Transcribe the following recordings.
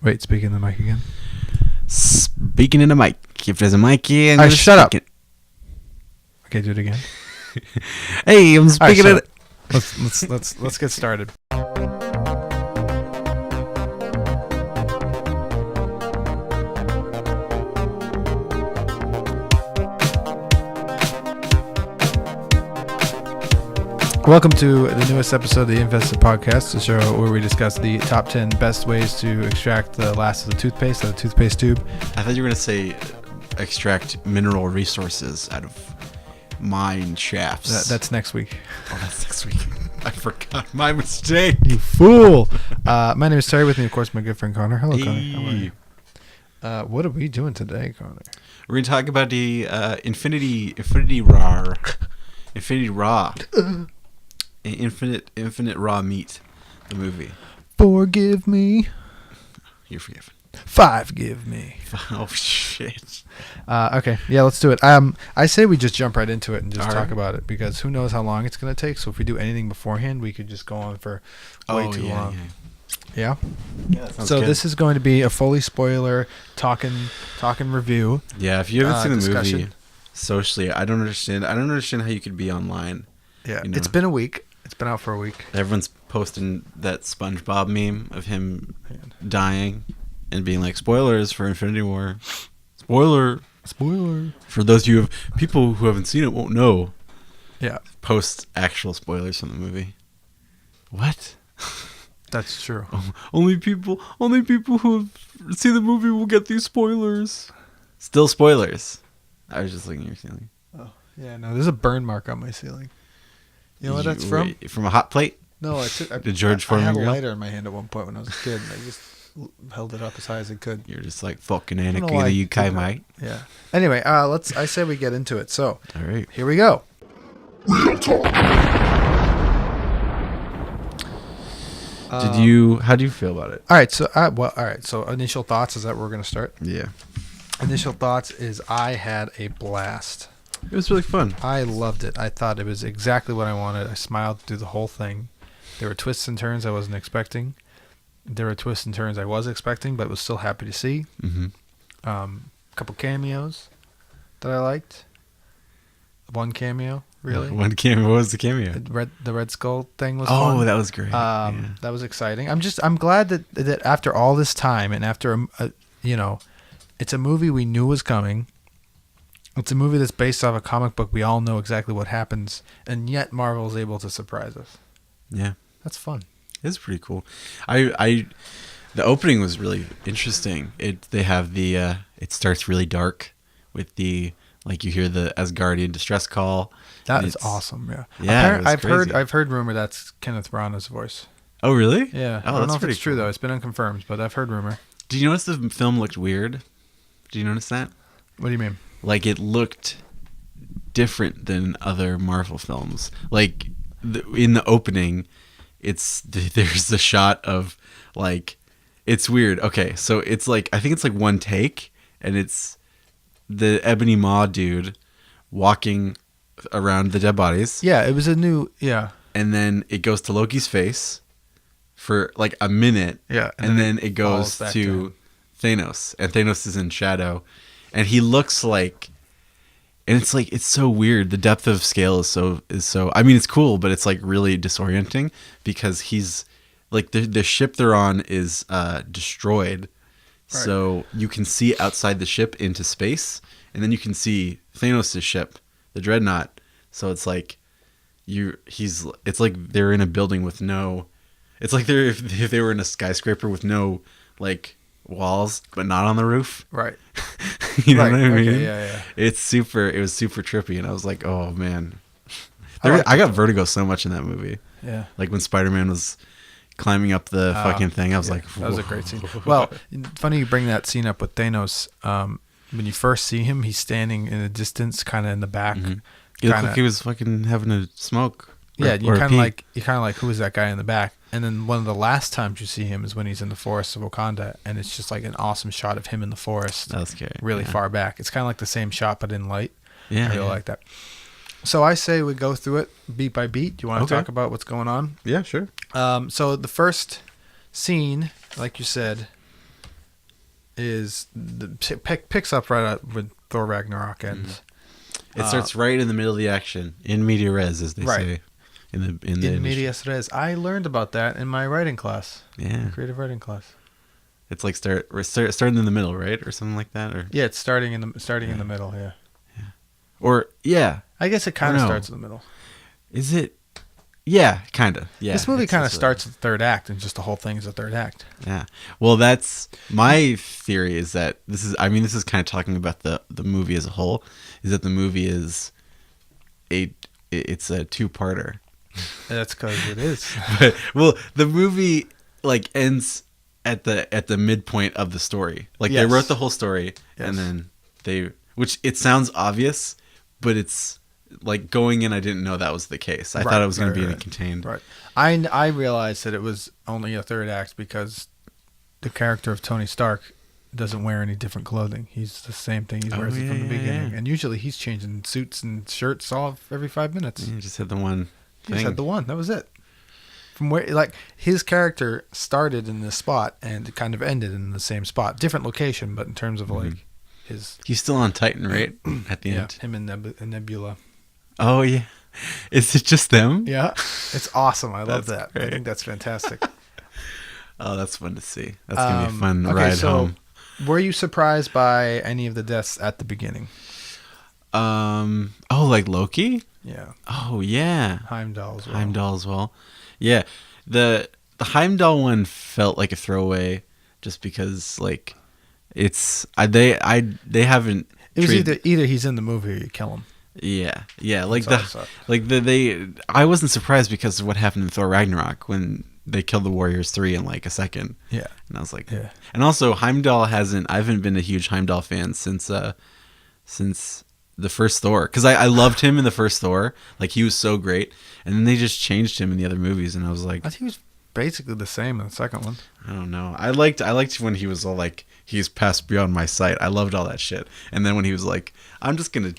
Wait, speaking in the mic again. Speaking in the mic. If there's a mic in, All right, shut up. Okay, do it again. Hey, I'm speaking in. Let's get started. Welcome to the newest episode of the Invested Podcast, the show where we discuss the top 10 best ways to extract the last of the toothpaste out of the toothpaste tube. I thought you were going to say extract mineral resources out of mine shafts. That's next week. Oh, that's next week. I forgot. My mistake. You fool. My name is Terry. With me, of course, my good friend Connor. Hello, Connor. How are you? What are we doing today, Connor? We're going to talk about the Infinity Raw. Infinite Raw Meat, the movie. Forgive me. You're forgiven. Forgive me. Oh shit. Okay, yeah, let's do it. I say we just jump right into it and just All talk right. about it, because who knows how long it's going to take. So if we do anything beforehand, we could just go on for way too long. Yeah. Yeah, that sounds So good. this is going to be a fully spoiler talking review. Yeah, if you haven't seen the discussion. movie, socially, I don't understand how you could be online. Yeah, You know. It's been a week. It's been out for a week. Everyone's posting that SpongeBob meme of him dying and being like, spoilers for Infinity War. Spoiler. For those of you people who haven't seen it won't know. Yeah, Post actual spoilers from the movie. What? that's true. Only people who have seen the movie will get these spoilers. Still spoilers. I was just looking at your ceiling. Oh, yeah, no, there's a burn mark on my ceiling. You know what that's from? Wait, from a hot plate? No, The George I Foreman had a grill? lighter in my hand at one point when I was a kid, and I just held it up as high as I could. You're just like fucking I don't know why Anakin, I the did UK that. mate. Yeah. Anyway, I say we get into it. So All right. here we go. How do you feel about it? All right. So initial thoughts is that we're gonna start. Yeah. Initial thoughts is I had a blast. It was really fun. I loved it. I thought it was exactly what I wanted. I smiled through the whole thing. There were twists and turns I wasn't expecting. There were twists and turns I was expecting, but was still happy to see. Mm-hmm. A couple cameos that I liked. One cameo, really. One cameo. What was the cameo? The Red Skull thing was fun. Oh, that was great. That was exciting. I'm glad that after all this time and after it's a movie we knew was coming. It's a movie that's based off a comic book. We all know exactly what happens, and yet Marvel is able to surprise us. Yeah. That's fun. It's pretty cool. The opening was really interesting. They have it starts really dark with you hear the Asgardian distress call. That and is awesome. Yeah. Yeah. It was crazy. I've heard rumor that's Kenneth Branagh's voice. Oh, really? Yeah. Oh, I don't know that's if pretty it's true cool. though. It's been unconfirmed, but I've heard rumor. Did you notice the film looked weird? Did you notice that? What do you mean? Like, it looked different than other Marvel films. Like, in the opening, there's the shot of, like, it's weird. Okay, so it's like, I think it's like one take, and it's the Ebony Maw dude walking around the dead bodies. Yeah, it was a new. Yeah. And then it goes to Loki's face for, like, a minute. Yeah. And then it goes falls back to Thanos, and Thanos is in shadow. And he looks like, and it's like, it's so weird. The depth of scale is so, I mean, it's cool, but it's like really disorienting because he's like, the ship they're on is destroyed. Right. So you can see outside the ship into space, and then you can see Thanos' ship, the Dreadnought. So it's like, it's like they're in a building with it's like if they were in a skyscraper with no, like, walls, but not on the roof. Right. You know what I mean? Okay, yeah. It was super trippy, and I was like, oh man. I got vertigo so much in that movie. Yeah. Like when Spider-Man was climbing up the fucking thing, I was like, that was a great scene. Well, funny you bring that scene up with Thanos. When you first see him, he's standing in the distance, kind of in the back. Mm-hmm. He looked like he was fucking having a smoke. Yeah, you kind of like who is that guy in the back? And then one of the last times you see him is when he's in the forest of Wakanda, and it's just like an awesome shot of him in the forest. That was scary. Really far back. It's kind of like the same shot, but in light. Yeah, I really like that. So I say we go through it beat by beat. Do you want to talk about what's going on? Yeah, sure. So the first scene, like you said, picks up right up with Thor Ragnarok ends. It starts right in the middle of the action, in media res, as they Right. say, in the In industry. medias res. I learned about that in my writing class, Yeah, creative writing class. it's like starting in the middle, right, or something like that, or Yeah, it's starting in the middle. Yeah, yeah, I guess it or kind of no. starts in the middle. Is it? Yeah, kind of. Yeah, This movie it's kind of just starts at the third act, and just the whole thing is a third act. Yeah. Well, that's my theory. Is that this is? I mean, this is kind of talking about the movie as a whole. Is that the movie is it's a two-parter. That's because it is. But, well, the movie like ends at the midpoint of the story. Like they Yes. wrote the whole story, Yes. and then which it sounds obvious, but it's like going in. I didn't know that was the case. I thought it was going to be in a contained. Right. I realized that it was only a third act because the character of Tony Stark doesn't wear any different clothing. He's the same thing. He wears it from the beginning, and usually he's changing suits and shirts every 5 minutes. You just had the one He thing. just had the one. That was it. From where, like, his character started in this spot and it kind of ended in the same spot, different location, but in terms of like his. He's still on Titan, right? At the Yeah, end. him and Nebula. Oh yeah. Is it just them? Yeah, it's awesome. I love That's that. great. I think that's fantastic. Oh, that's fun to see. That's gonna be a fun okay, ride so home. were you surprised by any of the deaths at the beginning? Oh, like Loki? Yeah, Oh yeah. Heimdall as well. Heimdall as well. Yeah. The Heimdall one felt like a throwaway just because like they haven't It was treated- either he's in the movie or you kill him. Yeah, like That's all I saw. I wasn't surprised because of what happened in Thor Ragnarok when they killed the Warriors 3 in like a second. Yeah, And I was like, yeah. And also Heimdall I haven't been a huge Heimdall fan since the first Thor, because I loved him in the first Thor, like he was so great, and then they just changed him in the other movies, and I was like, I think he was basically the same in the second one. I don't know. I liked when he was all like, he's passed beyond my sight. I loved all that shit. And then when he was like, I'm just gonna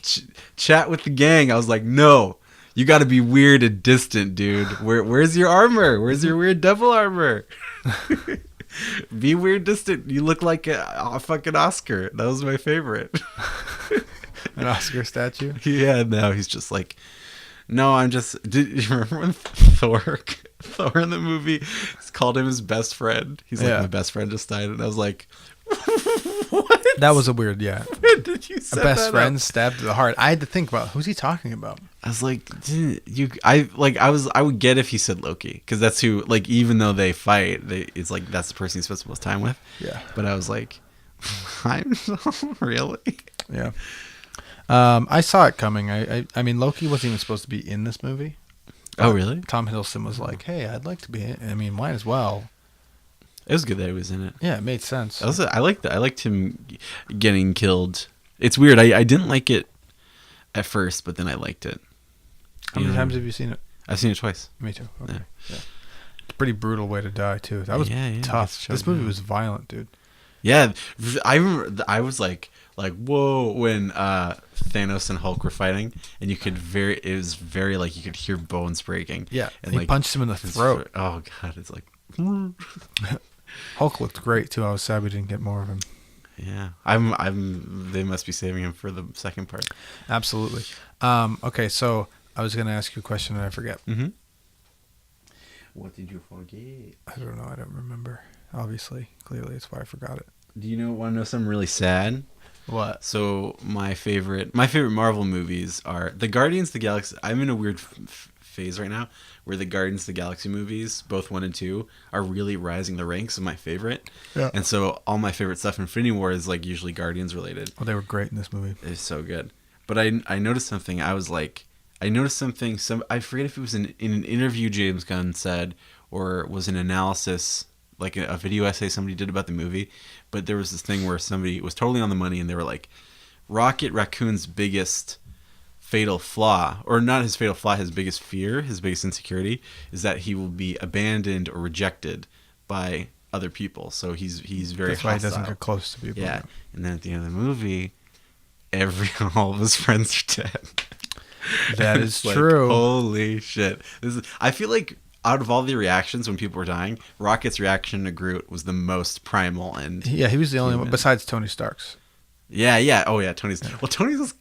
chat with the gang, I was like, no, you got to be weird and distant, dude. Where's your armor? Where's your weird devil armor? Be weird, distant. You look like a fucking Oscar. That was my favorite. An Oscar statue. Yeah, now he's just like, no, I'm just. Did you remember when Thor in the movie called him his best friend? He's like, my best friend just died, and I was like, what? That was a weird, yeah. When did you set A best that friend up? stabbed to the heart. I had to think about who's he talking about. I was like, I would get if he said Loki, because that's who, like, even though they fight, it's like that's the person he's supposed to spend most time with. Yeah. But I was like, I'm really. Yeah. I saw it coming. I mean, Loki wasn't even supposed to be in this movie. Oh, really? Tom Hiddleston was like, "Hey, I'd like to be in." I mean, might as well. It was good that he was in it. Yeah, it made sense. I liked that. I liked him getting killed. It's weird. I didn't like it at first, but then I liked it. How many times have you seen it? I've seen it twice. Me too. Okay. Yeah. Yeah. It's a pretty brutal way to die too. That was Yeah, tough. that's This movie down. was violent, dude. Yeah, I remember. I was like, whoa, when Thanos and Hulk were fighting, and it was very like you could hear bones breaking. Yeah, and he like punched him in the throat. Oh god, it's like. Hulk looked great too. I was sad we didn't get more of him. Yeah, They must be saving him for the second part. Absolutely. Okay, so I was going to ask you a question and I forget. Mm-hmm. What did you forget? I don't know. I don't remember. Obviously, clearly, that's why I forgot it. Do you want to know something really sad? What? So my favorite Marvel movies are the Guardians of the Galaxy. I'm in a weird phase right now where the Guardians of the Galaxy movies, both 1 and 2, are really rising the ranks of my favorite. Yeah. And so all my favorite stuff in Infinity War is like usually Guardians related. Oh, they were great in this movie. It's so good. But I noticed something. I forget if it was in an interview James Gunn said, or was an analysis, like a video essay somebody did about the movie. But there was this thing where somebody was totally on the money and they were like, Rocket Raccoon's biggest fatal flaw, or not his fatal flaw, his biggest fear, his biggest insecurity, is that he will be abandoned or rejected by other people. So he's very That's why he hostile. doesn't get close to people. Yeah. And then at the end of the movie, all of his friends are dead. That It's is like, true. holy shit. I feel like out of all the reactions when people were dying, Rocket's reaction to Groot was the most primal and Yeah, he was the only one human. besides Tony Stark's. Yeah. Oh yeah, Tony's was,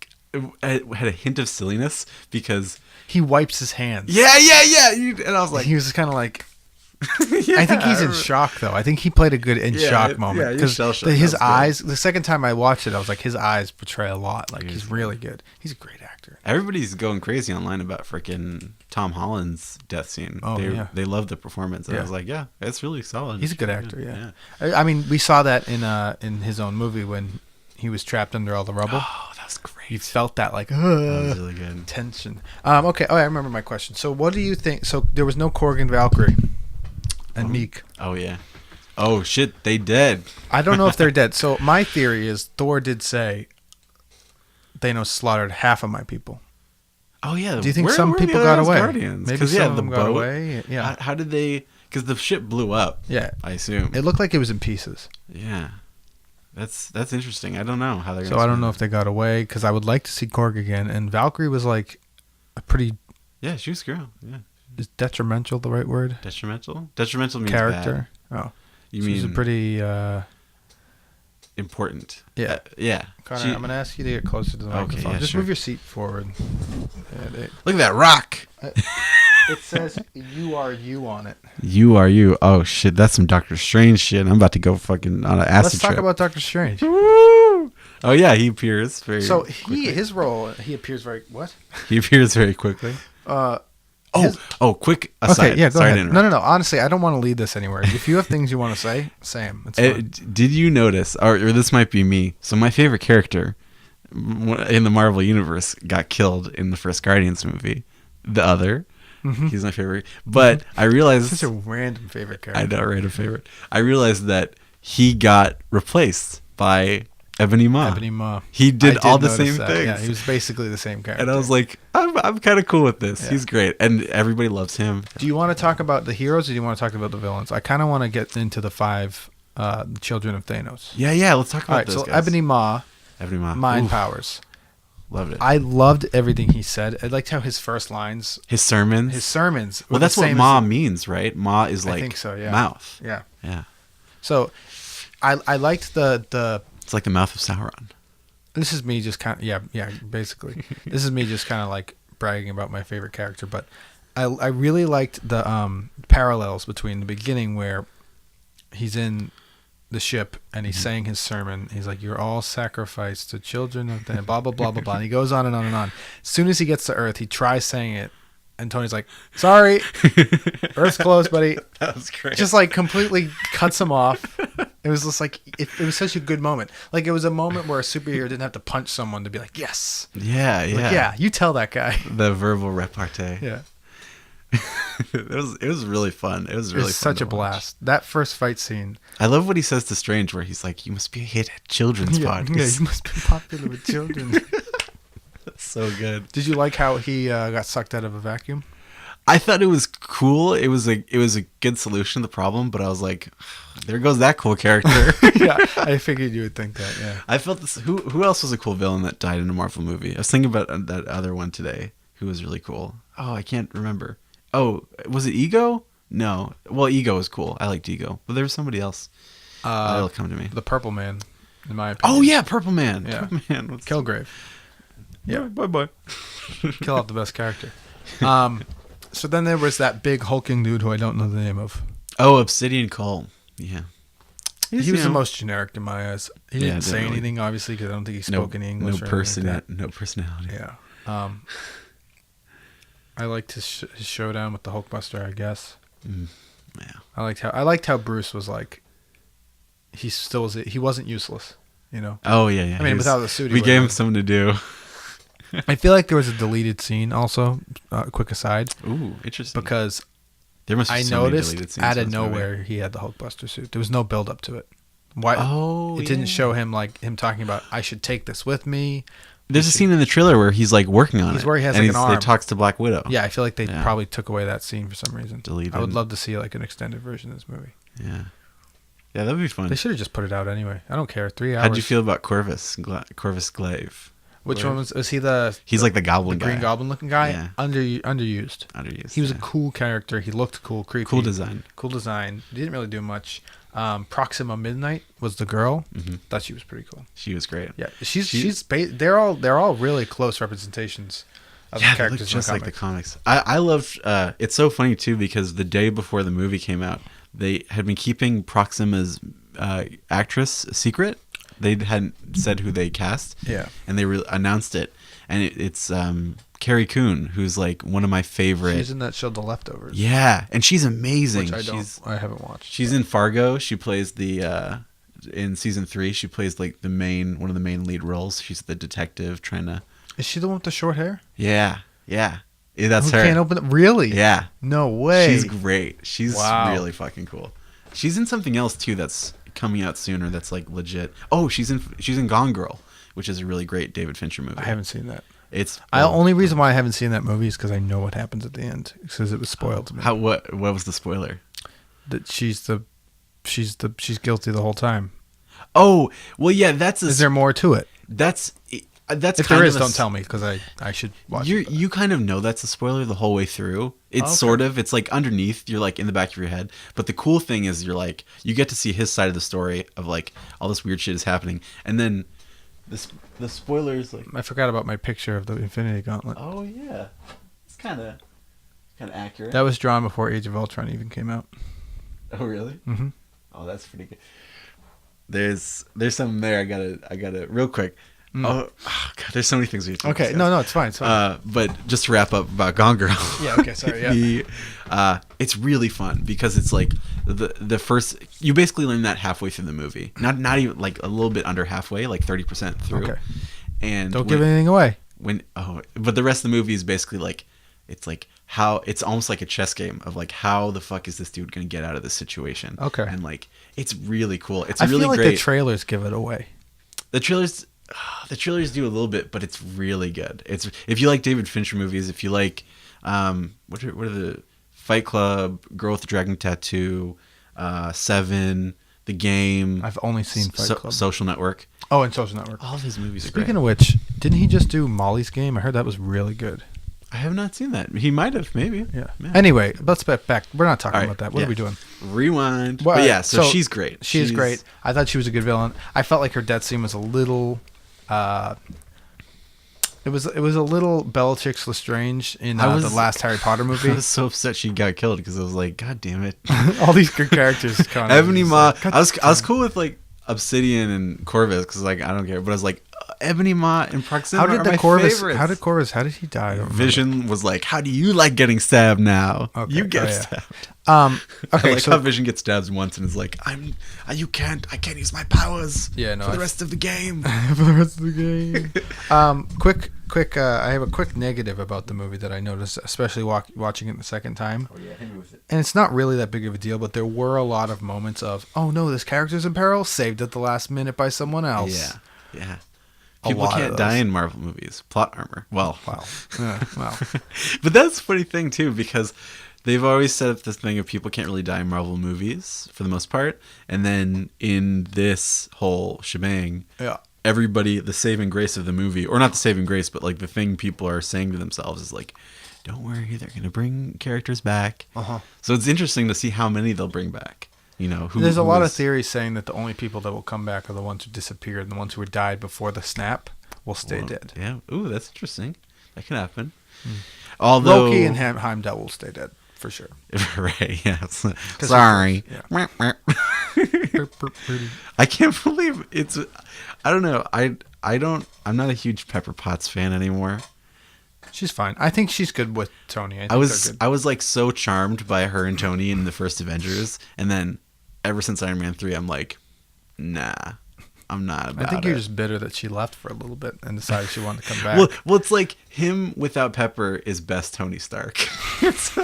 had a hint of silliness because He wipes his hands. yeah. And I was like, He was kind of like. yeah, I think he's in shock though. I think he played a good shock Yeah, moment he's because shell-shocked. his That was good. eyes. The second time I watched it, I was like, his eyes portray a lot. Like he's really good. He's a great actor. Everybody's going crazy online about freaking Tom Holland's death scene. Oh, yeah. They love the performance. And I Yeah. was like, yeah, it's really solid. He's a good actor. Yeah. I mean, we saw that in his own movie when he was trapped under all the rubble. Oh, that was great. You felt that like That was really good. tension. Okay. Oh, I remember my question. So, what do you think? So, there was no Korg and Valkyrie and Meek. Oh yeah. Oh shit, they dead. I don't know if they're dead. So, my theory is Thor did say Thanos slaughtered half of my people. Oh yeah. Do you think Where some were the people other got away? Guardians? Maybe 'Cause, some yeah, of the them got boat. away. Yeah. How did they? Because the ship blew up. Yeah. I assume. It looked like it was in pieces. Yeah. That's interesting. I don't know how they're. So I don't know if they got away because I would like to see Korg again. And Valkyrie was like a pretty Yeah, she was a girl. Yeah. is detrimental the right word? Detrimental. Detrimental means Character. bad. Oh, You she's mean a pretty. important? Yeah. Yeah. Connor, I'm gonna ask you to get closer to the microphone. yeah, Just sure. move your seat forward. Yeah, Look at that rock. it says "You are you" on it. You are you. Oh shit, that's some Doctor Strange shit. I'm about to go fucking on an acid Let's talk trip. about Doctor Strange. Woo! Oh yeah, he appears very. So quickly. his role, he appears very what? He appears very quickly. Quick aside. Okay, yeah, go Sorry ahead. to No. interrupt. Honestly, I don't want to lead this anywhere. If you have things you want to say them. It's fine. Did you notice, or this might be me? So my favorite character in the Marvel universe got killed in the first Guardians movie. The other, he's my favorite. But I realized Such a random favorite character. I know, random favorite. I realized that he got replaced by Ebony Maw. Ebony Maw. He did all the notice same that. things. Yeah, he was basically the same character. And I was like, I'm kind of cool with this. Yeah. He's great, and everybody loves him. Do you want to talk about the heroes, or do you want to talk about the villains? I kind of want to get into the five children of Thanos. Yeah. Let's talk about All right, those so guys. Ebony Maw, Ebony Maw, mind Oof, powers. loved it. I loved everything he said. I liked how his first lines, His sermons. his sermons. Well, were that's the what same Ma as- means, right? Ma is I like think so, yeah. mouth. Yeah. Yeah. So, I liked the. It's like the mouth of Sauron. This is me just kind of yeah basically. This is me just kind of like bragging about my favorite character, but I really liked the parallels between the beginning where he's in the ship and he's saying his sermon. He's like, "You're all sacrificed to children of the blah blah blah blah blah." And he goes on and on and on. As soon as he gets to Earth, he tries saying it, and Tony's like, "Sorry, Earth's closed, buddy." That was great. Just like completely cuts him off. It was just like it was such a good moment. Like it was a moment where a superhero didn't have to punch someone to be like, "Yes, yeah. like, yeah, you tell that guy." The verbal repartee. Yeah, it was really fun. It was it really was fun such a to watch. blast. That first fight scene. I love what he says to Strange, where he's like, "You must be a hit at children's Yeah, parties." you must be popular with children. That's so good. Did you like how he got sucked out of a vacuum? I thought it was cool. It was a good solution to the problem, but I was like, there goes that cool character. Yeah, I figured you would think that. Yeah. I felt this. Who else was a cool villain that died in a Marvel movie? I was thinking about that other one today, who was really cool. Oh, I can't remember. Oh, was it Ego? No. Well, Ego was cool. I liked Ego, but there was somebody else. That'll come to me. The Purple Man, in my opinion. Oh yeah, Purple Man. Yeah. Purple Man. Kilgrave. Yeah, Bye. kill off the best character. So then there was that big hulking dude who I don't know the name of. Oh, Obsidian Cole. Yeah. He was the most generic in my eyes. He Yeah, didn't say definitely. anything, obviously, because I don't think he spoke any English. No or anything like no personality. that. Yeah. I liked his showdown with the Hulkbuster, I guess. Yeah. I liked how Bruce was like. He wasn't useless, you know. Oh yeah. I mean, without the suit, he we gave him would've- something to do. I feel like there was a deleted scene also. Quick aside, Ooh, interesting. because there must be I so many noticed deleted scenes out in of this movie. nowhere he had the Hulkbuster suit. There was no build up to it. Why? Oh, it didn't yeah. show him talking about I should take this with me. There's a scene in the trailer where he's like working on it. He's where he has, and like, an he arm. talks to Black Widow. Yeah, I feel like they Yeah. probably took away that scene for some reason. Deleted. I would love to see like an extended version of this movie. Yeah. Yeah, that'd be fun. They should have just put it out anyway. I don't care. 3 hours. How'd you feel about Corvus Glaive? Which one was he the? He's like the goblin the guy. Green Goblin looking guy. Yeah. Underused. Underused. He was yeah. a cool character. He looked cool, creepy. Cool design. Cool design. He didn't really do much. Proxima Midnight was the girl. Mm-hmm. Thought she was pretty cool. She was great. Yeah, they're all really close representations of the Yeah, they characters look just in the like the comics. comics. I loved. It's so funny too because the day before the movie came out, they had been keeping Proxima's actress a secret. They hadn't said who they cast. Yeah, and they announced it, and it's Carrie Coon, who's like one of my favorite. She's in that show The Leftovers. Yeah, and she's amazing. Which I haven't watched. She's in Fargo. She plays in season 3. She plays like one of the main lead roles. She's the detective trying to. Is she the one with the short hair? Yeah. That's Who her. can't open it? Really? Yeah. No way. She's great. She's really fucking cool. She's in something else too that's coming out sooner. That's like legit. Oh, she's in Gone Girl, which is a really great David Fincher movie. I haven't seen that. It's the only reason why I haven't seen that movie is because I know what happens at the end because it was spoiled to me. What was the spoiler? That she's guilty the whole time. Oh well, yeah. Is there more to it? That's if there is, don't tell me because I should watch. You kind of know that's a spoiler the whole way through. It's sort of. It's like underneath. You're like in the back of your head. But the cool thing is you're like you get to see his side of the story of like all this weird shit is happening, and then the spoilers like. I forgot about my picture of the Infinity Gauntlet. Oh yeah, it's kind of accurate. That was drawn before Age of Ultron even came out. Oh really? Mm-hmm. Oh, that's pretty good. There's something there. I gotta real quick. Oh God, there's so many things we can Okay, discuss. no, it's fine. But just to wrap up about Gone Girl. Yeah. Okay. Sorry. Yeah. It's really fun because it's like the first. You basically learn that halfway through the movie. Not even like a little bit under halfway, like 30% through. Okay. And don't give anything away. But the rest of the movie is basically like it's like how it's almost like a chess game of like how the fuck is this dude gonna get out of this situation? Okay. And like it's really cool. It's I really feel like great. the trailers give it away. The trailers do a little bit, but it's really good. It's if you like David Fincher movies, if you like what are the Fight Club, Girl with the Dragon Tattoo, Seven, The Game. I've only seen Fight Club. Social Network. Oh, and Social Network. All of his movies. Speaking of which, didn't he just do Molly's Game? I heard that was really good. I have not seen that. He might have, maybe. Yeah. Anyway, let's get back. We're not talking about that. What yeah. are we doing? Rewind. Well, but yeah, so she's great. She's great. I thought she was a good villain. I felt like her death scene was a little. It was a little Bellatrix Lestrange in the last Harry Potter movie. I was so upset she got killed because I was like, God damn it! All these good characters. Ebony Maw. I was cool with like Obsidian and Corvus because like I don't care, but I was like Ebony Maw and Proxima are my favorites. How did he die? Vision was like, how do you like getting stabbed now? Okay. You get stabbed. Okay, I like how Vision gets stabbed once and is like, I can't use my powers. Yeah, no. For the rest of the game. For the rest of the game. Quick. I have a quick negative about the movie that I noticed, especially watching it the second time. Oh yeah, hit me with it. And it's not really that big of a deal, but there were a lot of moments of, oh no, this character's in peril, saved at the last minute by someone else. Yeah. People can't die in Marvel movies. Plot armor. Well. Wow. Yeah, wow. But that's a funny thing, too, because they've always set up this thing of people can't really die in Marvel movies, for the most part. And then in this whole shebang, everybody, the saving grace of the movie, or not the saving grace, but like the thing people are saying to themselves is like, don't worry, they're going to bring characters back. So it's interesting to see how many they'll bring back. You know, there's a lot of theories saying that the only people that will come back are the ones who disappeared, and the ones who died before the snap will stay dead. Yeah. Ooh, that's interesting. That can happen. Although Loki and Heimdall will stay dead for sure. Right. Yeah. Sorry. Yeah. I can't believe it's. I don't know. I'm not a huge Pepper Potts fan anymore. She's fine. I think she's good with Tony. I was like so charmed by her and Tony in the first Avengers, and then ever since Iron Man 3, I'm like, nah, I'm not about it. I think you're just bitter that she left for a little bit and decided she wanted to come back. Well, it's like him without Pepper is best Tony Stark. It's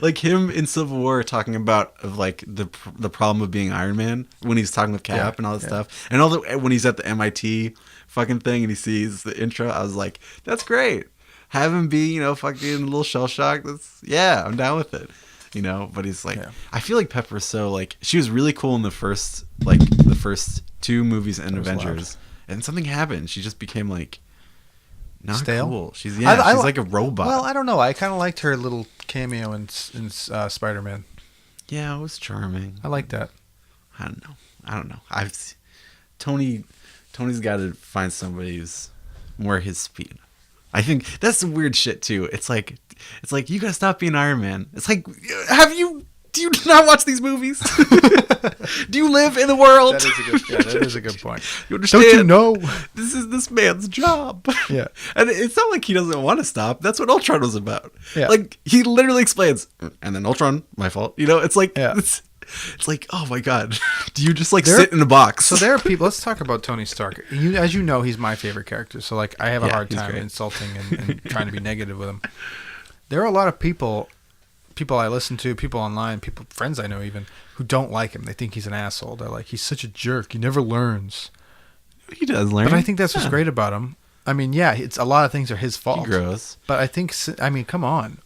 like him in Civil War talking about of like the problem of being Iron Man when he's talking with Cap and all that stuff, and when he's at the MIT fucking thing and he sees the intro, I was like, that's great. Have him be, fucking a little shell shocked. I'm down with it. But he's like, I feel like Pepper's so like, she was really cool in the first 2 movies and Avengers, and something happened. She just became like, Not stale. cool. She's I like a robot. Well, I don't know. I kind of liked her little cameo in Spider-Man. Yeah, it was charming. I like that. I don't know. Tony's got to find somebody who's more his speed. I think that's some weird shit too. It's like you gotta stop being Iron Man. It's like, do you not watch these movies? Do you live in the world? That is a good point. You understand? Don't you know? This is this man's job. Yeah. And it's not like he doesn't want to stop. That's what Ultron was about. Yeah. Like, he literally explains, and then Ultron, my fault. You know, it's like, yeah. It's like, oh my God. Do you just sit in a box? So there are people, let's talk about Tony Stark. As you know, he's my favorite character. So like, I have a hard time insulting and trying to be negative with him. There are a lot of people I listen to, people online, friends I know even, who don't like him. They think he's an asshole. They're like, he's such a jerk. He never learns. He does learn. But I think that's what's great about him. I mean, yeah, it's a lot of things are his fault. He grows. But I think, come on.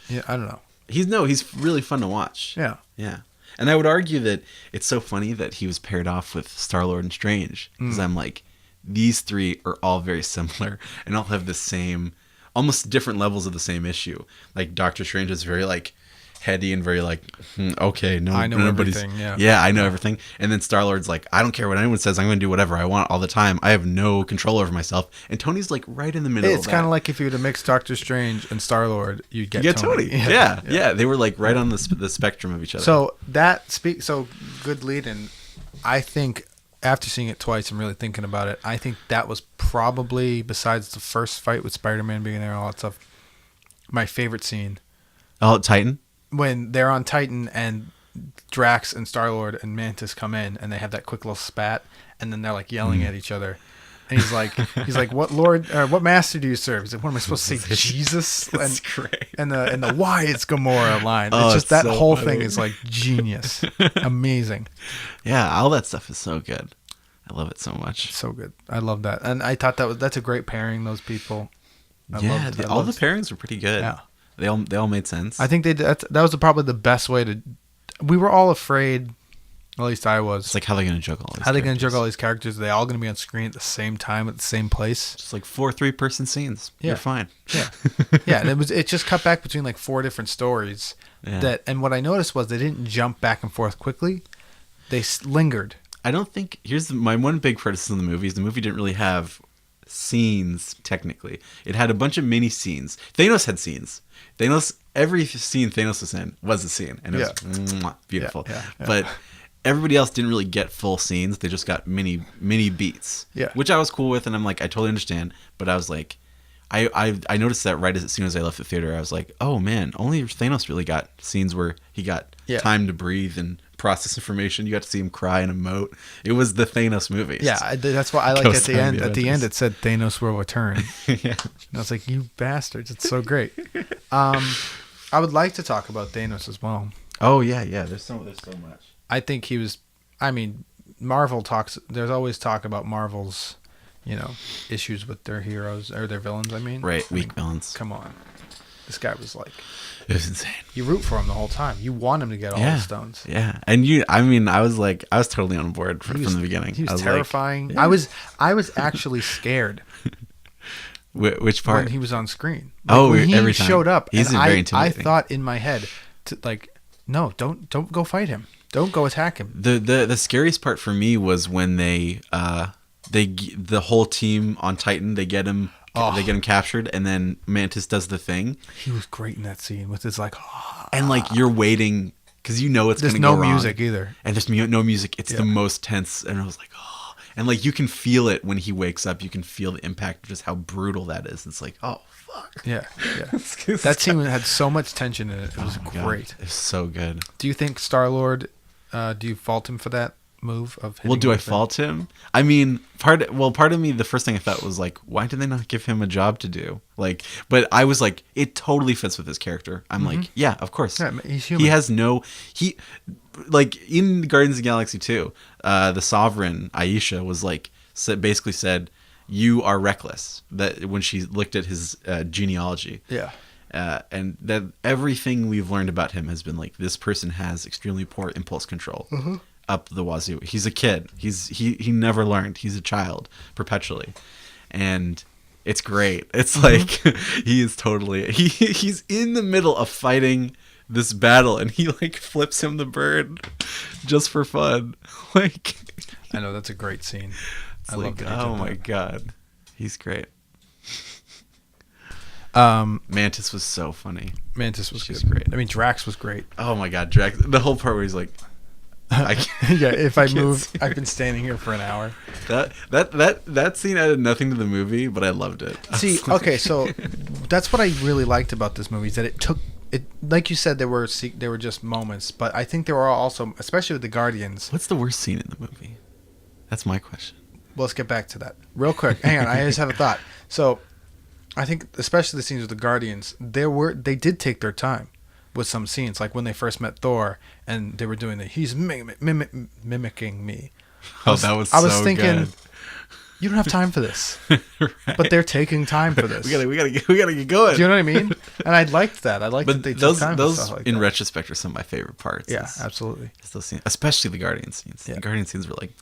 Yeah, I don't know. He's really fun to watch. Yeah. Yeah. And I would argue that it's so funny that he was paired off with Star-Lord and Strange. Because I'm like, these three are all very similar and all have the same, almost different levels of the same issue. Like, Doctor Strange is very, like, heady and very, like, okay, I know everything, Yeah, I know everything. And then Star-Lord's like, I don't care what anyone says. I'm going to do whatever I want all the time. I have no control over myself. And Tony's, like, right in the middle of that. It's kind of like if you were to mix Doctor Strange and Star-Lord, you'd get Tony. Yeah. They were, like, right on the spectrum of each other. So good lead-in. I think after seeing it twice and really thinking about it, I think that was probably, besides the first fight with Spider-Man being there and all that stuff, my favorite scene. Oh, Titan? When they're on Titan and Drax and Star-Lord and Mantis come in and they have that quick little spat and then they're like yelling at each other. And he's like, what master do you serve? He's like, what am I supposed to say? Jesus? That's great. And the why it's Gamora line. Oh, it's just that so whole funny. thing is like genius. Amazing. Yeah, all that stuff is so good. I love it so much. So good. I love that. And I thought that's a great pairing, those people. All the pairings were pretty good. Yeah. They all made sense. I think that was probably the best way to. We were all afraid, at least I was. It's like, how are they going to juggle all these How are they going to juggle all these characters? Are they all going to be on screen at the same time, at the same place? Just like 4 3-person scenes. Yeah. You're fine. Yeah. Yeah. And it just cut back between like 4 different stories. Yeah. And what I noticed was they didn't jump back and forth quickly. They lingered. I don't think. Here's my one big criticism of the movie is the movie didn't really have scenes, technically. It had a bunch of mini scenes. Thanos had scenes. Every scene Thanos was in was a scene, and it was beautiful. Yeah. But everybody else didn't really get full scenes. They just got mini beats, which I was cool with, and I'm like, I totally understand. But I was like, I noticed that right as soon as I left the theater, I was like, oh man, only Thanos really got scenes where he got time to breathe and process information. You got to see him cry and emote. It was the Thanos movie. Yeah, that's why I like at the end. At the end, it said Thanos will return. Yeah, and I was like, you bastards! It's so great. I would like to talk about Thanos as well. Oh yeah. There's so much. I think he was. I mean, Marvel talks. There's always talk about Marvel's, issues with their heroes or their villains. I mean, Weak villains. Come on, this guy was like. It was insane. You root for him the whole time. You want him to get all the stones. Yeah, and I was totally on board from the beginning. He was terrifying. Like, I was actually scared. Which part? When he was on screen. When he showed up, he's very intimidating. I thought in my head, no, don't go fight him. Don't go attack him. The scariest part for me was when the whole team on Titan, they get him captured, and then Mantis does the thing. He was great in that scene with his and like you're waiting because it's going to go wrong. There's no music either, and there's no music. It's the most tense, and I was like, oh, and like you can feel it when he wakes up. You can feel the impact of just how brutal that is. It's like, oh fuck. Yeah. That scene had so much tension in it. It was great. It's so good. Do you think Star-Lord? Do you fault him for that move of? Well, do I fault him? I mean, part of me, the first thing I thought was like, why did they not give him a job to do? Like, but I was like, it totally fits with his character. I'm like, yeah, of course. Yeah, he's human. He has like in Guardians of the Galaxy 2, the Sovereign Aisha was like, basically said, you are reckless. That when she looked at his genealogy. Yeah. And that everything we've learned about him has been like, this person has extremely poor impulse control. Mm-hmm. Up the wazoo. He's a kid. He never learned. He's a child perpetually, and It's great. It's like he is totally he's in the middle of fighting this battle, and he like flips him the bird just for fun. Like, I know, that's a great scene. I love that. Oh my god, he's great. Mantis was so funny. Mantis was She's good. great. I mean, Drax was great. Oh my god, Drax! The whole part where he's like, I can't, Yeah, if I can't move, see I've been standing here for an hour. That scene added nothing to the movie, but I loved it. See, okay, so that's what I really liked about this movie, is that it took it, like you said, there were just moments, but I think there were also, especially with the Guardians. What's the worst scene in the movie? That's my question. Well, let's get back to that real quick. Hang on, I just have a thought. So, I think especially the scenes with the Guardians, they did take their time with some scenes, like when they first met Thor and they were doing he's mimicking me. That was I was so thinking, good. you don't have time for this, Right. but they're taking time for this. we gotta get going. Do you know what I mean? And I liked that. I liked that they took time for those stuff like in that. retrospect are some of my favorite parts. Yeah, absolutely. It's those scenes, especially the Guardian scenes. Yeah. The Guardian scenes were like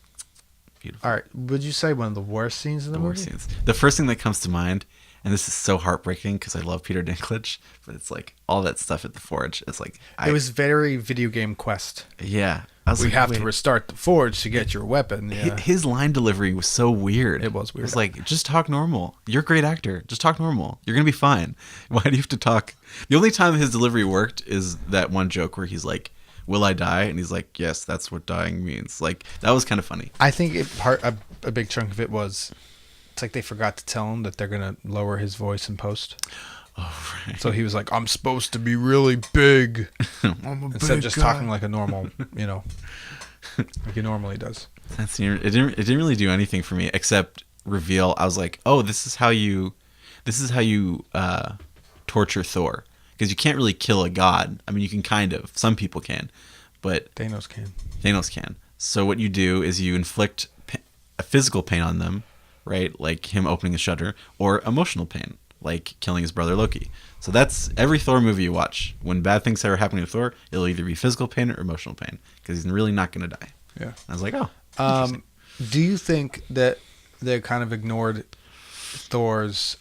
beautiful. All right, would you say one of the worst scenes in the movie? Worst scenes. The first thing that comes to mind, and this is so heartbreaking because I love Peter Dinklage, but it's like all that stuff at the Forge. It's like It was very video game Quest. yeah. I was We like, have wait, to restart the Forge to get your weapon. Yeah. His line delivery was so weird. It was weird. It was like, just talk normal. You're a great actor. Just talk normal. You're gonna be fine. Why do you have to talk? The only time his delivery worked is that one joke where he's like, "Will I die?" And he's like, "Yes, that's what dying means." Like, that was kind of funny. I think a big chunk of it was, it's like they forgot to tell him that they're gonna lower his voice in post. Oh, right. So he was like, "I'm supposed to be really big," I'm a instead of big just guy. talking like a normal, like he normally does. It didn't really do anything for me except reveal. I was like, oh, this is how you torture Thor, because you can't really kill a god. I mean, you can kind of. Some people can, but Thanos can. Thanos can. So what you do is you inflict a physical pain on them, right? Like him opening a shutter, or emotional pain, like killing his brother Loki. So that's every Thor movie you watch. When bad things are happening to Thor, it'll either be physical pain or emotional pain, because he's really not going to die. Yeah. I was like, oh. Interesting. Do you think that they kind of ignored Thor's,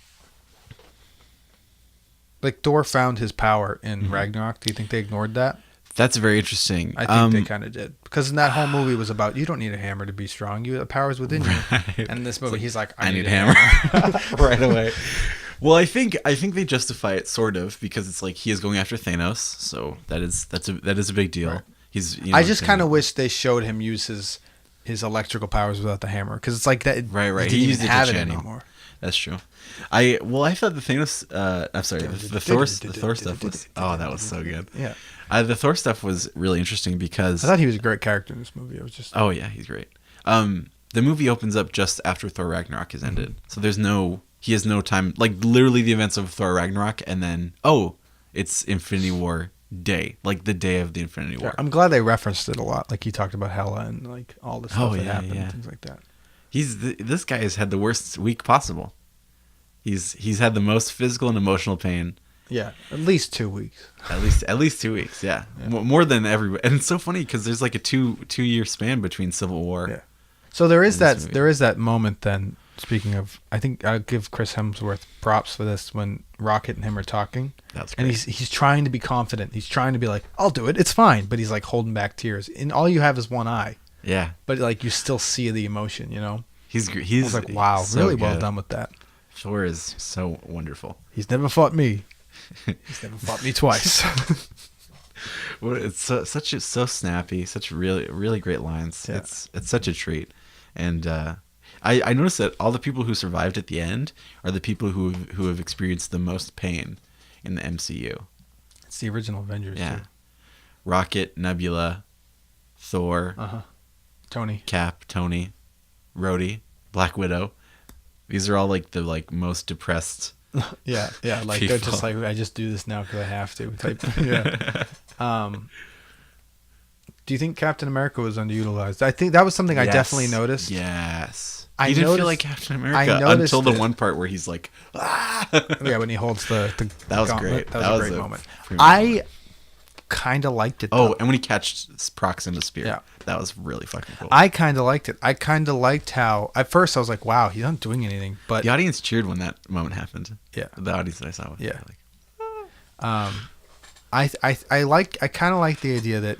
like Thor found his power in Ragnarok? Do you think they ignored that? That's very interesting. I think they kind of did, because in that whole movie was about, you don't need a hammer to be strong. The power's within you. Right. And in this movie, he's like, I need a hammer right away. Well, I think they justify it sort of, because it's like he is going after Thanos, so that is a big deal. Right. He's I just kind of wish they showed him use his electrical powers without the hammer, because it's like that. right. He used it to to have it channel. anymore. That's true. I thought the Thanos. I'm sorry, the Thor stuff was. Oh, that was so good. Yeah. The Thor stuff was really interesting because. I thought he was a great character in this movie. It was just. Oh yeah, he's great. The movie opens up just after Thor Ragnarok has ended, so he has no time. Like literally the events of Thor Ragnarok, and then it's Infinity War day, like the day of the Infinity War. Yeah, I'm glad they referenced it a lot. Like he talked about Hela and like all the stuff that happened and things like that. This guy has had the worst week possible. He's had the most physical and emotional pain. Yeah, at least 2 weeks. At least 2 weeks. Yeah, more than everybody. And it's so funny because there's like a two-year span between Civil War. Yeah. So there is this movie. there is that moment then. Speaking of, I think I'll give Chris Hemsworth props for this when Rocket and him are talking. That's and great. he's trying to be confident. He's trying to be like, I'll do it. It's fine. But he's like holding back tears. And all you have is one eye. Yeah. But like you still see the emotion, He's I was like, wow, so really well good. done with that. Thor is so wonderful. He's never fought me. He's never fought me twice. Well, it's so snappy, such really really great lines. Yeah. It's such a treat, and I noticed that all the people who survived at the end are the people who have experienced the most pain in the MCU. It's the original Avengers. Yeah, Too. Rocket, Nebula, Thor, Tony. Cap, Tony, Rhodey, Black Widow. These are all like the most depressed. Yeah. Like they're just like, I just do this now because I have to. Type. Yeah. Do you think Captain America was underutilized? I think that was something I definitely noticed. Yes. I didn't feel noticed- like Captain I America noticed until the it. one part where he's like, ah! Yeah, when he holds the That was gauntlet. great. That was a great moment. pretty much- kind of liked it. Oh, Though. and when he catched Prox in the spear, Yeah. that was really fucking cool. I kind of liked it. I kind of liked how at first I was like, "Wow, he's not doing anything," but The audience cheered when that moment happened. Yeah. The audience that I saw. Yeah. Like, I kind of like the idea that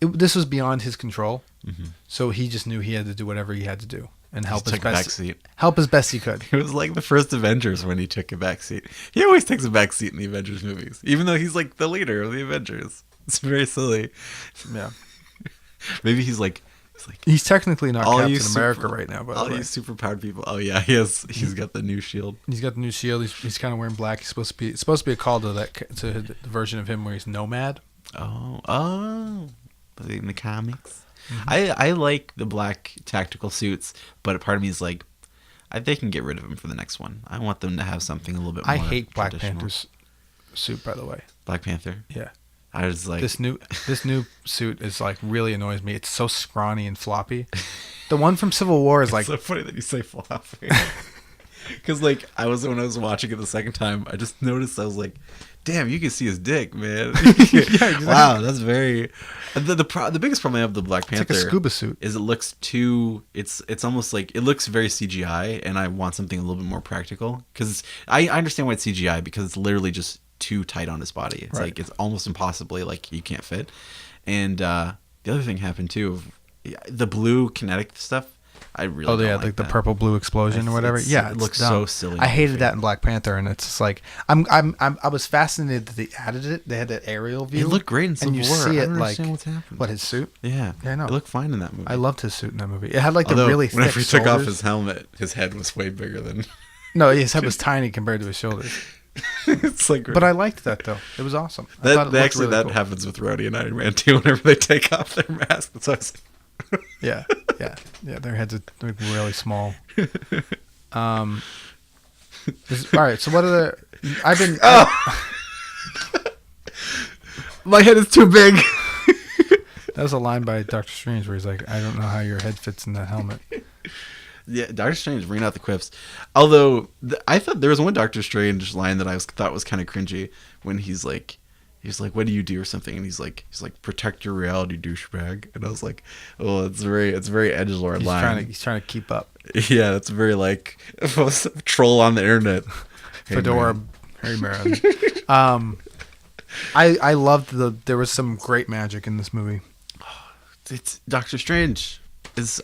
this was beyond his control, so he just knew he had to do whatever he had to do and help just as took a back best seat. help as best he could. It was like the first Avengers when he took a back seat. He always takes a back seat in the Avengers movies, even though he's like the leader of the Avengers. It's very silly. Yeah, Maybe he's he's technically not all Captain you America right now, but all you superpowered people. Oh yeah, he's got the new shield. he's got the new shield. He's kind of wearing black. It's supposed to be a call to the version of him where he's Nomad. Oh, in the comics. I like the black tactical suits, but a part of me is like, they can get rid of him for the next one. I want them to have something a little bit more I hate Black traditional. Panther's suit, by the way. Black Panther. Yeah. I was like, This new suit is like really annoys me. It's so scrawny and floppy. The one from Civil War is like it's so funny that you say floppy. Because like when I was watching it the second time, I just noticed, I was like, damn, you can see his dick, man. Yeah, exactly. Wow, that's very. The biggest problem I have with the Black Panther It's like a scuba suit. is it looks too. It's almost like it looks very CGI, and I want something a little bit more practical. Because I understand why it's CGI, because it's literally just too tight on his body. It's Right. like it's almost impossibly like you can't fit. And the other thing happened too, the blue kinetic stuff. I really don't yeah, like like the that. purple blue explosion or whatever. Yeah, it it's looks dumb. so silly. I hated that in Black Panther, and it's just like I was fascinated that they added it. They had that aerial view. It looked great in Civil and you War. see I it don't like understand what's happened. what his suit. Yeah, I know. It looked fine in that movie. I loved his suit in that movie. It had like Although, the really thick whenever he took off shoulders. his helmet, his head was way bigger than. No, his head was tiny compared to his shoulders. It's like. But I liked that though. It was awesome. I thought it looked really cool. happens with Rhodey and Iron Man too. Whenever they take off their mask, that's always. Yeah. Their heads are like really small. All right. So what are the? I've been. My head is too big. That was a line by Doctor Strange where he's like, "I don't know how your head fits in that helmet." Yeah, Doctor Strange bringing out the quips. Although I thought there was one Doctor Strange line that I thought was kind of cringy when he's like, "What do you do?" or something, and he's like, "Protect your reality, douchebag." And I was like, "Oh, it's very edgelord line." He's trying to keep up. Yeah, that's very like troll on the internet. Hey, Fedora, hey man. I loved there was some great magic in this movie. It's Doctor Strange.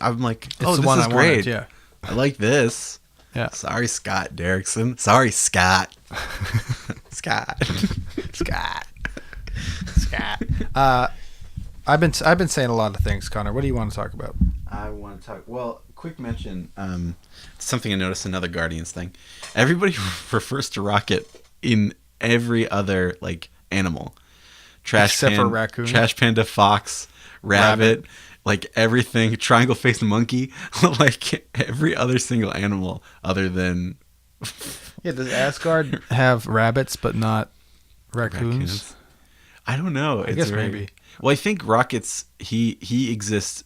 I'm like, It's oh, the this one is I great. wanted, yeah. I like this. Yeah. Sorry, Scott Derrickson. Sorry, Scott. Scott. I've been saying a lot of things, Connor. What do you want to talk about? I want to talk. Well, quick mention. Something I noticed, another Guardians thing. Everybody refers to Rocket in every other like animal. Except for raccoon. Trash panda, fox, rabbit. Like everything, triangle faced monkey, like every other single animal other than. Yeah, does Asgard have rabbits but not raccoons? I don't know. I guess maybe. Well, I think Rocket's he exists.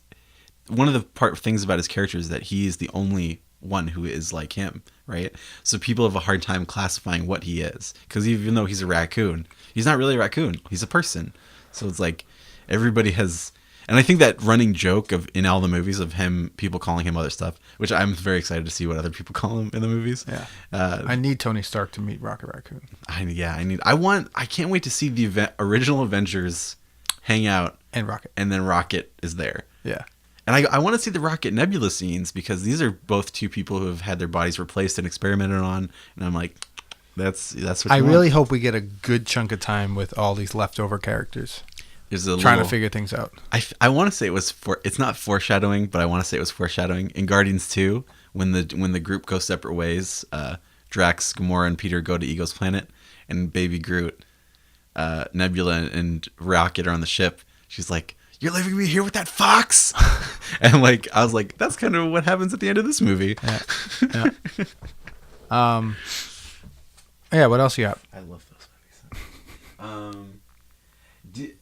One of the things about his character is that he is the only one who is like him, right? So people have a hard time classifying what he is, because even though he's a raccoon, he's not really a raccoon. He's a person. So it's like everybody has. And I think that running joke in all the movies of people calling him other stuff, which I'm very excited to see what other people call him in the movies. Yeah. I need Tony Stark to meet Rocket Raccoon. I can't wait to see the original Avengers hang out. And Rocket. And then Rocket is there. Yeah. And I want to see the Rocket Nebula scenes, because these are both two people who have had their bodies replaced and experimented on. And I'm like, that's what I really hope we get a good chunk of time with all these leftover characters. Trying to figure things out. I want to say it's not foreshadowing, but I want to say it was foreshadowing in Guardians 2 when the group goes separate ways. Drax, Gamora, and Peter go to Ego's planet, and Baby Groot, Nebula, and Rocket are on the ship. She's like, "You're leaving me here with that fox," and like I was like, that's kind of what happens at the end of this movie. Yeah. Yeah. What else you got? I love those movies.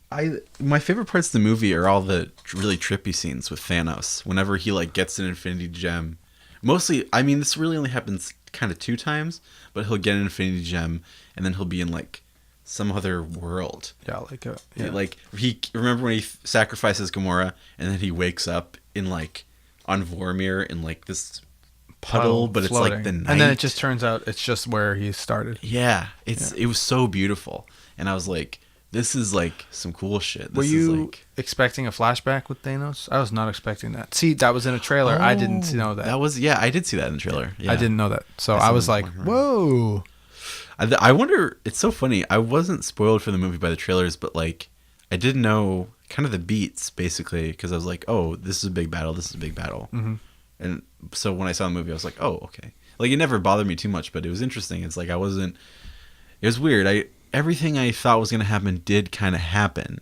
My favorite parts of the movie are all the really trippy scenes with Thanos. Whenever he like gets an Infinity Gem, mostly, I mean, this really only happens kind of 2 times, but he'll get an Infinity Gem and then he'll be in like some other world. Yeah, Like he remember when he sacrifices Gamora and then he wakes up in like on Vormir in like this puddle, but floating. It's like the night. And then it just turns out it's just where he started. Yeah, it was so beautiful, and I was like, this is like some cool shit. Were you expecting a flashback with Thanos? I was not expecting that. See, that was in a trailer. I didn't know that. I did see that in the trailer. Yeah. I didn't know that. So I was like, whoa. I wonder, it's so funny. I wasn't spoiled for the movie by the trailers, but like, I did know kind of the beats basically, because I was like, oh, this is a big battle. This is a big battle. Mm-hmm. And so when I saw the movie, I was like, oh, okay. Like, it never bothered me too much, but it was interesting. It's like, it was weird. Everything I thought was going to happen did kind of happen.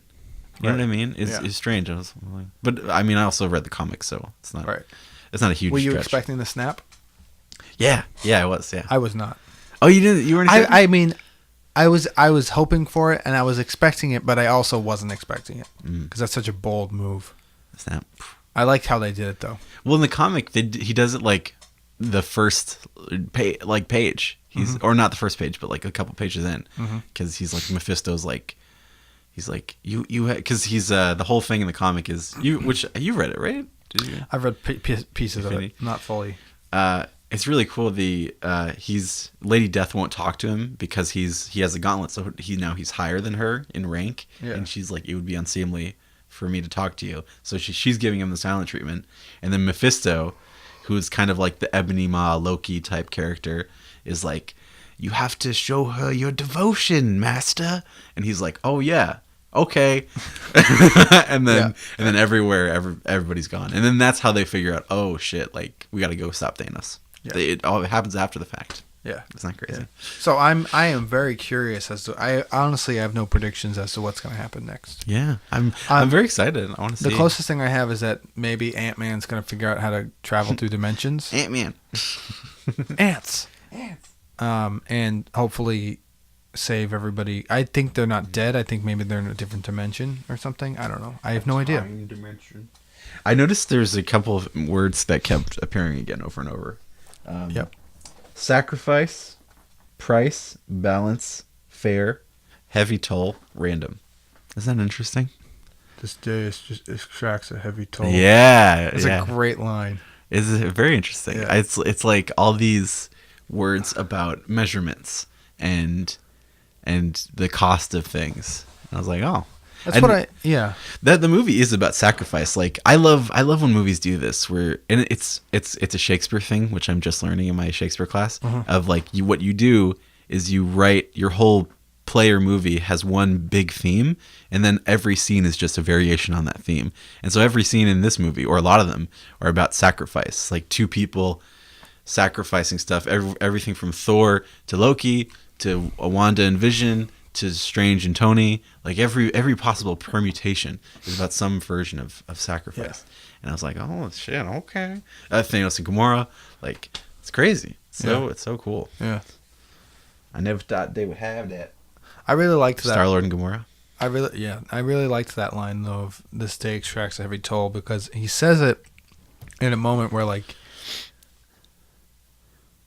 You know what I mean? It's strange. But I mean, I also read the comics, so it's not it's not a huge Were you stretch. expecting the snap? Yeah, I was. Yeah, I was not. Oh, you didn't? You weren't? I mean, I was hoping for it and I was expecting it, but I also wasn't expecting it because that's such a bold move. Snap. I liked how they did it though. Well, in the comic, he does it like the first page. He's or not the first page, but like a couple pages in, because he's like Mephisto's like. He's like you because he's the whole thing in the comic is which you read it, right? Did you? I've read pieces of it, not fully. It's really cool. He's Lady Death won't talk to him because he has a gauntlet, so he's higher than her in rank, and she's like, it would be unseemly for me to talk to you. So she's giving him the silent treatment, and then Mephisto, who is kind of like the Ebony Maw Loki type character, is like, you have to show her your devotion, master. And he's like, oh yeah, okay. and then everybody's gone. And then that's how they figure out, oh shit, like we got to go stop Thanos. Yeah. It happens after the fact. Yeah, it's not crazy. Yeah. So I am very curious as to. I honestly have no predictions as to what's going to happen next. Yeah, I'm very excited. I want to see. The closest thing I have is that maybe Ant-Man's going to figure out how to travel through dimensions. Ant-Man. Ants. And hopefully save everybody. I think they're not dead. I think maybe they're in a different dimension or something. I don't know. I have no idea. Dimension. I noticed there's a couple of words that kept appearing again over and over. Yep. Sacrifice, price, balance, fair, heavy toll, random. Isn't that interesting? This day just extracts a heavy toll. Yeah. It's a great line. It's very interesting. Yeah. It's like all these words about measurements and the cost of things. And I was like, oh, that the movie is about sacrifice. Like I love when movies do this where, and it's a Shakespeare thing, which I'm just learning in my Shakespeare class of like what you do is you write your whole play or movie has one big theme, and then every scene is just a variation on that theme. And so every scene in this movie, or a lot of them, are about sacrifice. Like two people sacrificing stuff, everything from Thor to Loki to Wanda and Vision to Strange and Tony. Like every possible permutation is about some version of sacrifice. Yeah. And I was like, oh shit, okay. Thanos and Gamora, like it's crazy. It's so cool. Yeah, I never thought they would have that. I really liked that. Star-Lord and Gamora. I really liked that line though of this day extracts a heavy toll, because he says it in a moment where like,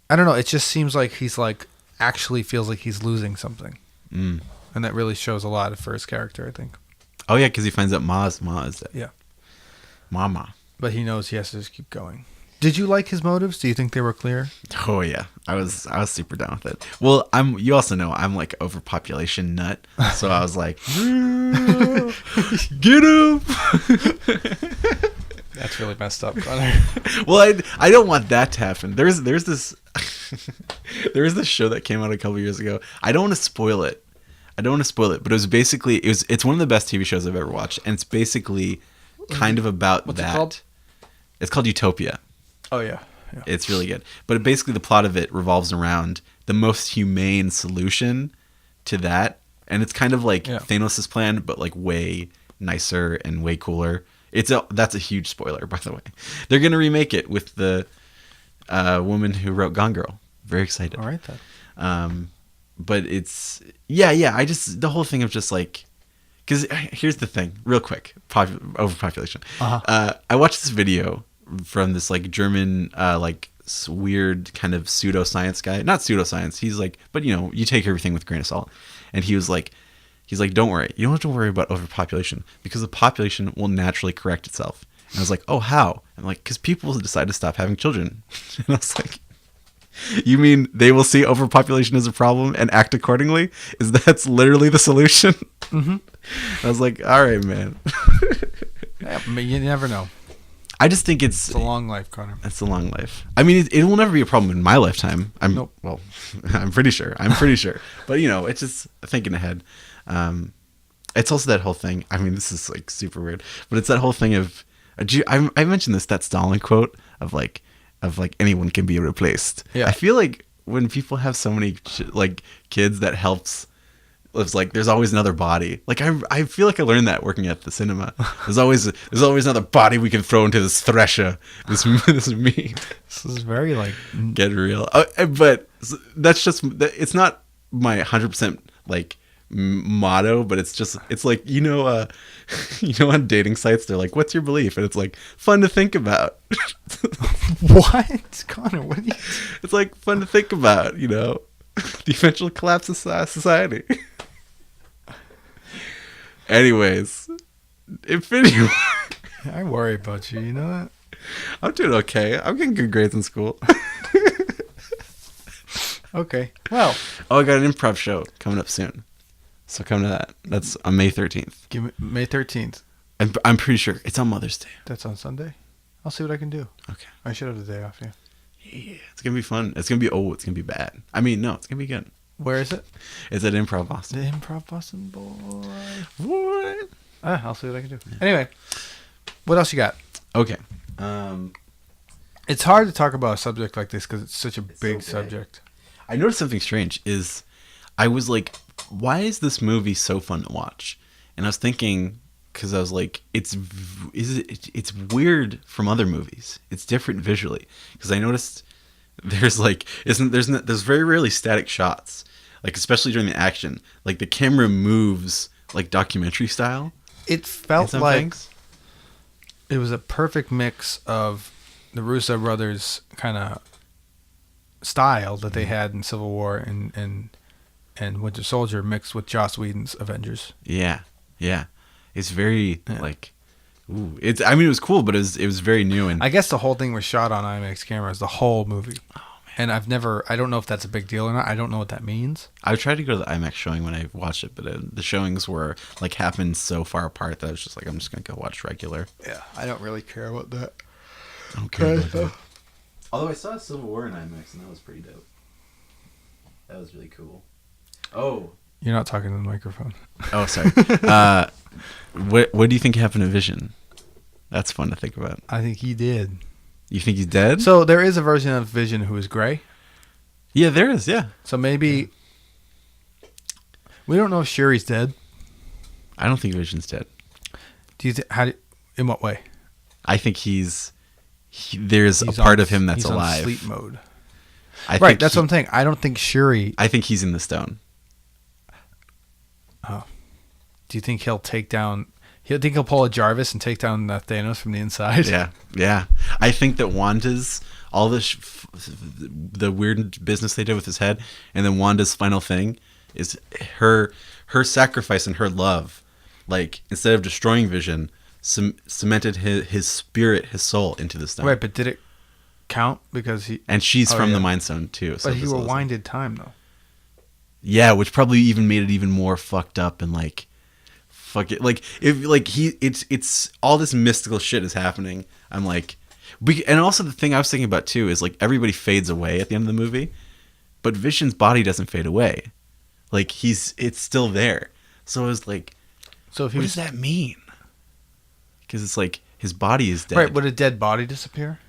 I don't know, it just seems like he's like actually feels like he's losing something. And that really shows a lot for his character, I think. Oh yeah, because he finds out Ma is dead. Yeah. Mama. But he knows he has to just keep going. Did you like his motives? Do you think they were clear? Oh yeah, I was super down with it. Well, you also know I'm like overpopulation nut, so I was like, get him. That's really messed up, brother. Well, I don't want that to happen. There's this there was this show that came out a couple years ago. I don't want to spoil it. But it was basically it's one of the best TV shows I've ever watched, and it's basically kind of about What's that. It called? It's called Utopia. Oh yeah. It's really good. But basically the plot of it revolves around the most humane solution to that, and it's kind of like Thanos' plan, but like way nicer and way cooler. That's a huge spoiler, by the way. They're gonna remake it with the woman who wrote Gone Girl. Very excited. All right then. But it's I just the whole thing of just like, because here's the thing, real quick, overpopulation. I watched this video from this like German like weird kind of pseudoscience guy. Not pseudoscience. He's like, but you take everything with a grain of salt. and he's like, don't worry, you don't have to worry about overpopulation because the population will naturally correct itself. And I was like, oh, how? I'm like, because people will decide to stop having children. And I was like, you mean they will see overpopulation as a problem and act accordingly? That's literally the solution? Mm-hmm. I was like, all right, man. Yeah, you never know. I just think it's a long life, Connor. It's a long life. I mean, it will never be a problem in my lifetime. Nope. Well, I'm pretty sure. But it's just thinking ahead. It's also that whole thing. I mean, this is like super weird, but it's that whole thing of I mentioned that Stalin quote of like anyone can be replaced. Yeah. I feel like when people have so many like kids, that helps. It's like there's always another body. Like I feel like I learned that working at the cinema. There's always another body we can throw into this thresher. This meat. This is very like get real. But that's just, it's not my 100% like motto, but it's like on dating sites they're like, what's your belief? And it's like fun to think about. What, Connor? What do you? It's like fun to think about. The eventual collapse of society. Anyways, Infinity War. I worry about you. You know that? I'm doing okay. I'm getting good grades in school. Okay. Well. Oh, I got an improv show coming up soon. So come to that. That's on May 13th. Give me May 13th. I'm pretty sure it's on Mother's Day. That's on Sunday. I'll see what I can do. Okay. I should have the day off, yeah. Yeah. It's going to be fun. It's going to be, it's going to be bad. I mean, no, it's going to be good. Where is it? It's at Improv Boston. The Improv Boston, boy. What? I'll see what I can do. Yeah. Anyway, what else you got? Okay. It's hard to talk about a subject like this because it's such a big subject. I noticed something strange is I was like, why is this movie so fun to watch? And I was thinking, because I was like, it's weird from other movies. It's different visually. Because I noticed there's very rarely static shots, like especially during the action. Like the camera moves like documentary style. It felt like it was a perfect mix of the Russo brothers kind of style that they had in Civil War and Winter Soldier mixed with Joss Whedon's Avengers. Yeah. It's very like, ooh. I mean, it was cool, but it was very new. And I guess the whole thing was shot on IMAX cameras, the whole movie. Oh man! And I don't know if that's a big deal or not. I don't know what that means. I tried to go to the IMAX showing when I watched it, but the showings were like happened so far apart that I was just like, I'm just gonna go watch regular. Yeah, I don't really care about that. I don't care about that. Although I saw Civil War in IMAX and that was pretty dope. That was really cool. Oh. You're not talking to the microphone. Oh, sorry. What do you think happened to Vision? That's fun to think about. I think he did. You think he's dead? So there is a version of Vision who is gray? Yeah, there is, yeah. So maybe... We don't know if Shuri's dead. I don't think Vision's dead. Do you in what way? I think there's a part of him that's alive. On sleep mode. Right, that's what I'm saying. I don't think Shuri... I think he's in the stone. Oh. Do you think he'll take down... He'll pull a Jarvis and take down Thanos from the inside? Yeah. I think that Wanda's... all this... the weird business they did with his head, and then Wanda's final thing is her sacrifice and her love. Like, instead of destroying Vision, cemented his spirit, his soul into the stone. Right, but did it count? Because he... And she's from the Mind Stone, too. But he rewinded time, though. Yeah, which probably even made it even more fucked up and like, fuck it, like if like it's all this mystical shit is happening. I'm like, and also the thing I was thinking about too is like everybody fades away at the end of the movie, but Vision's body doesn't fade away, like it's still there. So I was like, what does that mean? Because it's like his body is dead. Right? Would a dead body disappear?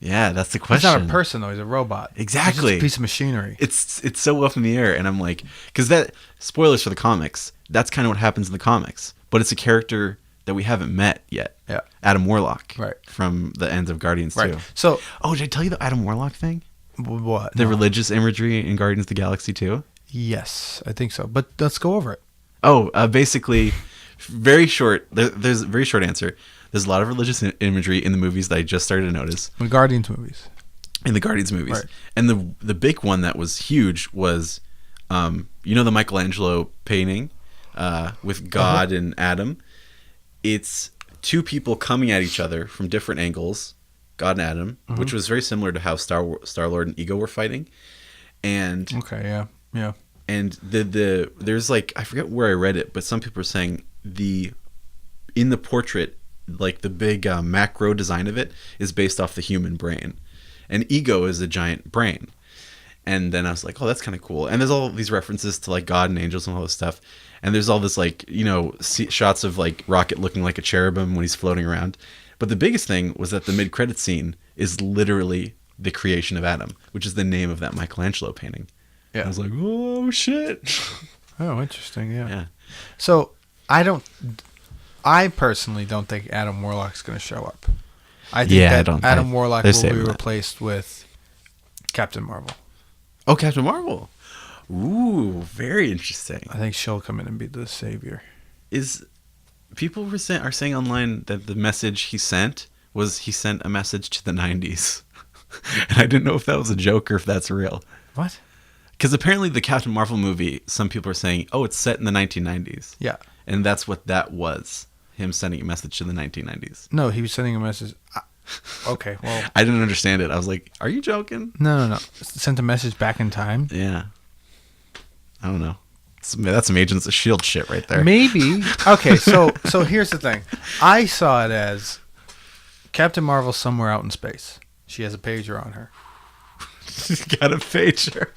Yeah, that's the question. He's not a person though; he's a robot. Exactly, he's just a piece of machinery. It's so up in the air, and I'm like, because that spoilers for the comics. That's kind of what happens in the comics, but it's a character that we haven't met yet. Yeah, Adam Warlock. Right. From the ends of Guardians 2. So, did I tell you the Adam Warlock thing? What? The religious imagery in Guardians of the Galaxy 2? Yes, I think so. But let's go over it. Basically, very short. There's a very short answer. There's a lot of religious imagery in the movies that I just started to notice. The Guardians movies. In the Guardians movies. Right. And the big one that was huge was you know the Michelangelo painting with God and Adam. It's two people coming at each other from different angles, God and Adam, which was very similar to how Star-Lord and Ego were fighting. And Okay, yeah. and there's like, I forget where I read it, but some people are saying in the portrait, like the big macro design of it is based off the human brain, and Ego is a giant brain. And then I was like, oh, that's kind of cool. And there's all these references to like God and angels and all this stuff. And there's all this like, you know, shots of like Rocket looking like a cherubim when he's floating around. But the biggest thing was that the mid-credit scene is literally the creation of Adam, which is the name of that Michelangelo painting. Yeah. I was like, oh shit. Oh, interesting. Yeah. Yeah. So I personally don't think Adam Warlock's going to show up. I think Adam Warlock will be replaced with Captain Marvel. Oh, Captain Marvel. Ooh, very interesting. I think she'll come in and be the savior. People are saying online that the message he sent was he sent a message to the 90s. And I didn't know if that was a joke or if that's real. What? Because apparently the Captain Marvel movie, some people are saying, oh, it's set in the 1990s. Yeah. And that's what that was. Him sending a message to the 1990s. No, he was sending a message. Okay, well. I didn't understand it. I was like, are you joking? No. Sent a message back in time? Yeah. I don't know. That's some Agents of S.H.I.E.L.D. shit right there. Maybe. Okay, so here's the thing. I saw it as Captain Marvel somewhere out in space. She has a pager on her. She's got a pager.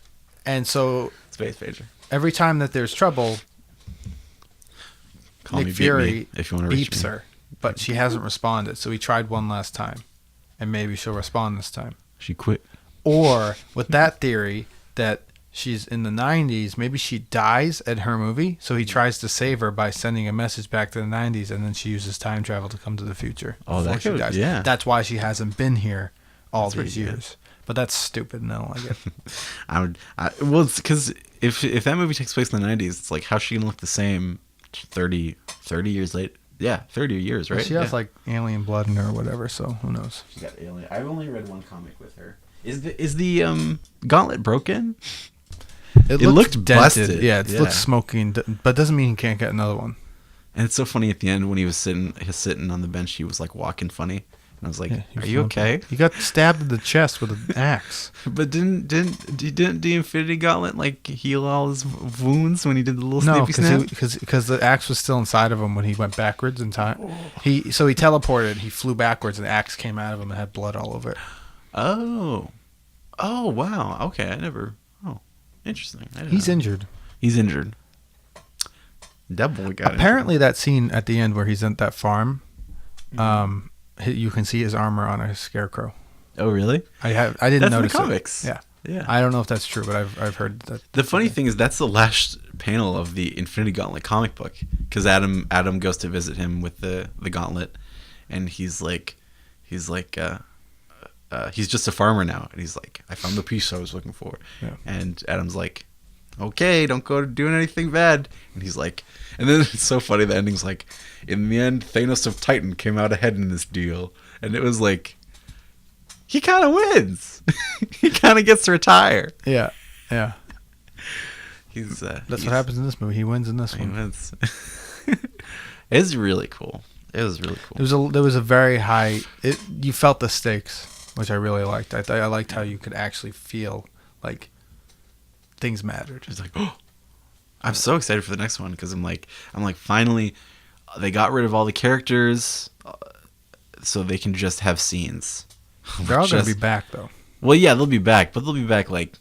And so Space pager. every time that there's trouble, Call Nick me, Fury beat me if you want to reach beeps me. her, but she hasn't responded. So he tried one last time, and maybe she'll respond this time. She quit. Or with that theory that she's in the 90s, maybe she dies at her movie, so he tries to save her by sending a message back to the 90s, and then she uses time travel to come to the future. Oh, that before she could, dies. yeah. That's why she hasn't been here all That's these pretty good. years. But that's stupid, and I don't like it. Well, it's because if that movie takes place in the 90s, it's like, how's she gonna look the same 30 years later? Yeah, 30 years, right? She has like alien blood in her or whatever, so who knows? She got alien. I've only read one comic with her. Is the gauntlet broken? It looked dented. busted. Yeah, it Yeah. looks smoky, but doesn't mean he can't get another one. And it's so funny at the end when he was sitting on the bench, he was like walking funny. And I was like, Yeah, he was "Are you okay?" He got stabbed in the chest with an axe. But didn't the Infinity Gauntlet like heal all his wounds when he did the little No, snippy snap? because the axe was still inside of him when he went backwards in time. He teleported. He flew backwards, and the axe came out of him and had blood all over it. Oh wow. Okay, I never. Oh, interesting. I didn't He's know. injured. He's injured. That boy got Apparently, that scene at the end where he's at that farm, you can see his armor on a scarecrow. injured. Oh, really? I didn't That's in the notice comics. it. Yeah. Yeah. I don't know if that's true, but I've heard that. The funny thing is that's the last panel of the Infinity Gauntlet comic book, because Adam goes to visit him with the gauntlet, and he's just a farmer now, and he's like, I found the piece I was looking for. Yeah. And Adam's like, okay, don't go doing anything bad. And he's like, and then it's so funny, the ending's like, in the end, Thanos of Titan came out ahead in this deal. And it was like, he kind of wins. He kind of gets to retire. Yeah. That's That's what happens in this movie. He wins in this He one. wins. It's really cool. It was really cool. There was a very high. You felt the stakes, which I really liked. I liked how you could actually feel like things mattered. It's like, oh, I'm so excited for the next one, because I'm like, finally, they got rid of all the characters, so they can just have scenes. They're all going to be back though. Well, yeah, they'll be back, but they'll be back like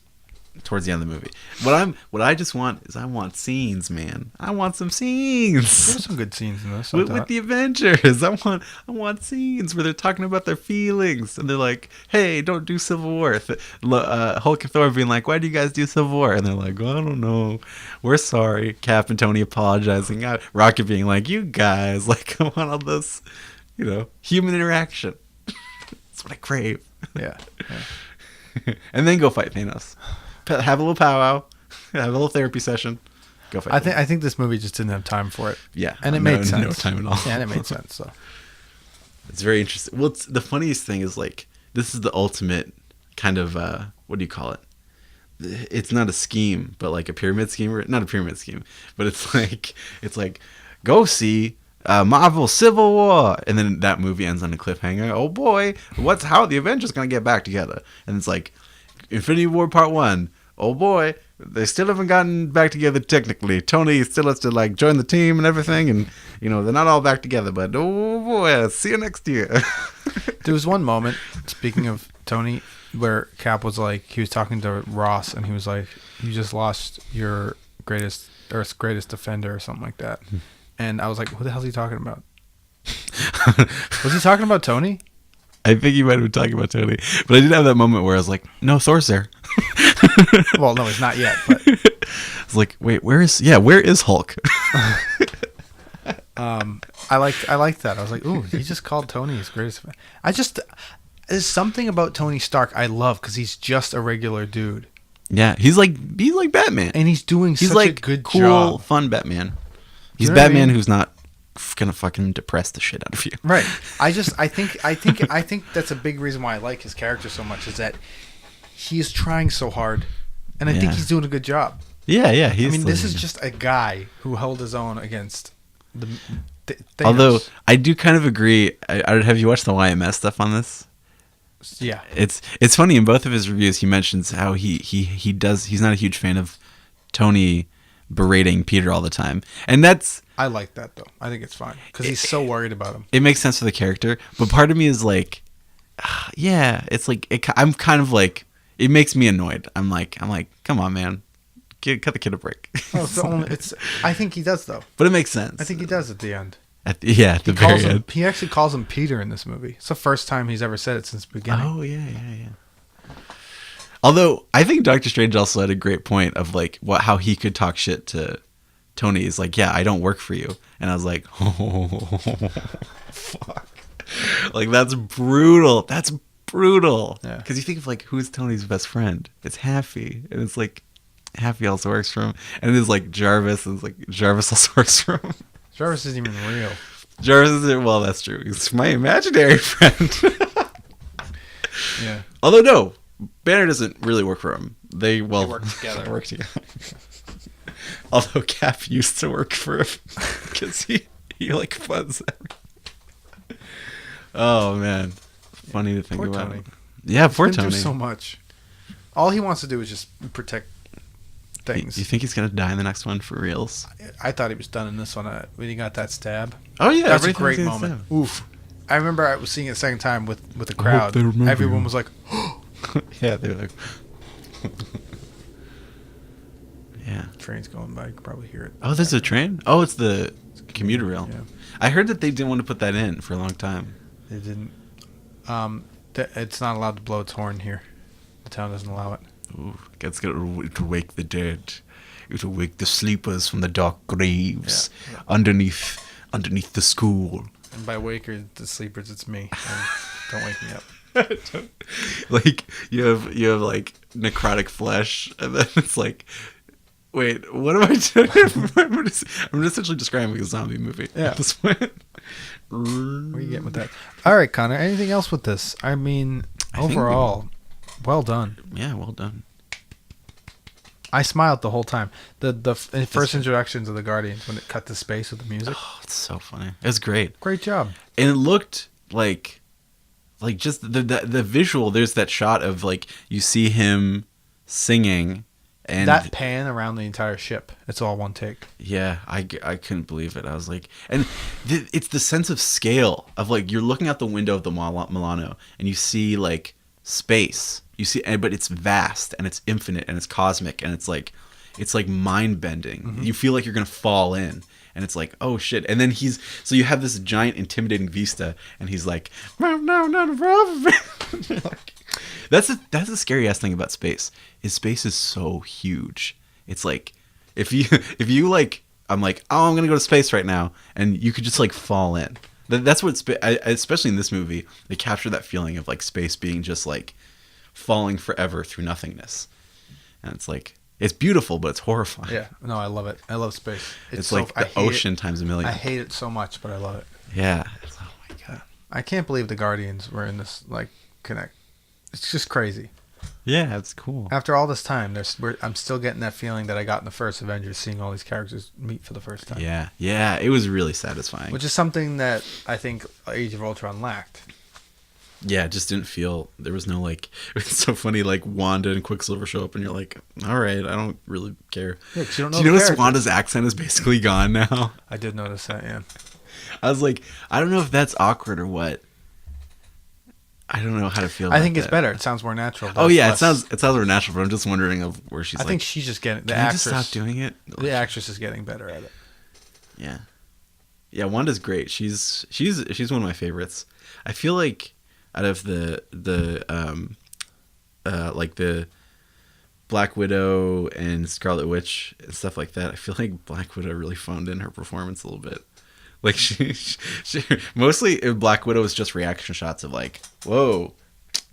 towards the end of the movie. What I just want is I want scenes, man. I want some scenes. There's some good scenes in this. With the Avengers. I want scenes where they're talking about their feelings, and they're like, hey, don't do Civil War. Hulk and Thor being like, why do you guys do Civil War? And they're like, well, I don't know, we're sorry. Cap and Tony apologizing. Rocket being like, you guys, like, I want all this, human interaction. That's what I crave. Yeah. And then go fight Thanos. Have a little powwow. Have a little therapy session. Go fight Thanos. I think this movie just didn't have time for it. Yeah. And it made sense. No time at all. Yeah, and it made sense. So it's very interesting. Well, the funniest thing is, like, this is the ultimate kind of, what do you call it? it's not a scheme, but like a pyramid scheme, or not a pyramid scheme, but it's like go see Marvel Civil War, and then that movie ends on a cliffhanger. Oh boy, how are the Avengers gonna get back together? And it's like Infinity War Part 1. Oh boy, they still haven't gotten back together technically. Tony still has to like join the team and everything, and they're not all back together. But oh boy, I'll see you next year. There was one moment, speaking of Tony, where Cap was like, he was talking to Ross, and he was like, "You just lost your Earth's greatest defender," or something like that. And I was like, "What the hell is he talking about?" Was he talking about Tony? I think you might have been talking about Tony, but I did have that moment where I was like, "No, Thor's there." Well, no, he's not yet. But it's like, wait, where is Hulk? I liked that. I was like, "Ooh, he just called Tony his greatest." There's something about Tony Stark I love because he's just a regular dude. Yeah, he's like Batman, and he's doing such like a good cool, job. Fun Batman. He's You know Batman what I mean? who's not gonna fucking depress the shit out of you. Right. I think that's a big reason why I like his character so much is that he's trying so hard, and I think he's doing a good job. Yeah. This is just a guy who held his own against the. Thanos. Although I do kind of agree. Have you watched the YMS stuff on this? Yeah. It's funny, in both of his reviews he mentions how he's not a huge fan of Tony berating Peter all the time, and I like that though. I think it's fine because he's so worried about him. It makes sense for the character, but part of me is like, yeah, it's like I'm kind of like, it makes me annoyed. I'm like, come on, man, cut the kid a break. Oh, I think he does though. But it makes sense. I think he does at the end. At the very end. He actually calls him Peter in this movie. It's the first time he's ever said it since the beginning. Oh yeah. Although I think Doctor Strange also had a great point of like how he could talk shit to Tony. He's like, yeah, I don't work for you, and I was like, oh, fuck, like that's brutal. That's brutal. Yeah. Because you think of like who's Tony's best friend? It's Happy, and it's like Happy also works for him, and it's like Jarvis, and it's like Jarvis also works for him. Jarvis isn't even real. Jarvis isn't. Well, that's true. He's my imaginary friend. Yeah. Although no. Banner doesn't really work for him. They work together. Work together. Although Cap used to work for him because he like funds everything. Oh man, funny to think Poor about. Tony. Yeah, poor He's been Tony. through so much. All he wants to do is just protect things. You think he's gonna die in the next one for reals? I thought he was done in this one when he got that stab. Oh yeah, that's a great moment. Oof. I remember I was seeing it the second time with the crowd. Everyone was like, yeah, they were like, yeah. Train's going by. You can probably hear it. Oh, there's a train? Oh, it's the commuter rail. Yeah. I heard that they didn't want to put that in for a long time. They didn't. It's not allowed to blow its horn here. The town doesn't allow it. Ooh, it's going to wake the dead. It will wake the sleepers from the dark graves underneath the school. And by waker, the sleepers, it's me. Don't wake me up. Like you have like necrotic flesh, and then it's like, wait, what am I doing? I'm essentially describing a zombie movie at this point. Where are you getting with that? All right, Connor. Anything else with this? I mean, overall, well done. Yeah, well done. I smiled the whole time. The first introductions of the Guardians when it cut to space with the music. Oh, it's so funny. It was great. Great job. And it looked like just the visual. There's that shot of like you see him singing, and that pan around the entire ship. It's all one take. Yeah, I couldn't believe it. I was like, and it's the sense of scale of like you're looking out the window of the Milano and you see like space. You see, but it's vast and it's infinite and it's cosmic and it's like mind bending. Mm-hmm. You feel like you're gonna fall in, and it's like, oh shit. And then so you have this giant intimidating vista, and he's like, no, not a problem. That's the scary ass thing about space. Space is so huge. It's like if you like, I'm like, oh, I'm gonna go to space right now, and you could just like fall in. That's what especially in this movie, they capture that feeling of like space being just like falling forever through nothingness, and it's like it's beautiful, but it's horrifying. Yeah, no, I love it. I love space. It's like the ocean times a million. I hate it so much, but I love it. Yeah. Oh my god. I can't believe the Guardians were in this like connect. It's just crazy. Yeah, it's cool. After all this time, I'm still getting that feeling that I got in the first Avengers, seeing all these characters meet for the first time. Yeah, yeah, it was really satisfying. Which is something that I think Age of Ultron lacked. Yeah, it just didn't feel, there was no like, it's so funny, like Wanda and Quicksilver show up and you're like, all right, I don't really care. Yeah, 'cause you don't know Do you the notice characters. Wanda's accent is basically gone now? I did notice that, yeah. I was like, I don't know if that's awkward or what. I don't know how to feel about I think it's that. better. It sounds more natural. Oh yeah, Less- it sounds more natural, but I'm just wondering of where she's I like, think she's just getting the can you actress. just stop doing it? The actress is getting better at it. Yeah. Yeah, Wanda's great. She's one of my favorites. I feel like out of the like the Black Widow and Scarlet Witch and stuff like that, I feel like Black Widow really phoned in her performance a little bit. Like she mostly Black Widow was just reaction shots of like, whoa,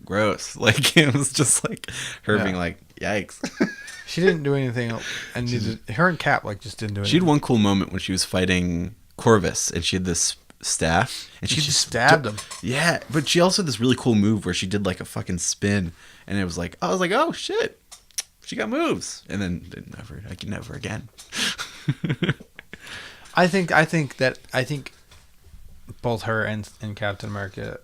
gross. Like it was just like her being like, yikes. She didn't do anything, and her and Cap just didn't do anything. She had one cool moment when she was fighting Corvus, and she had this staff, and she just stabbed him. Yeah, but she also had this really cool move where she did like a fucking spin, and it was like, I was like, oh shit, she got moves, and then never again. I think both her and Captain America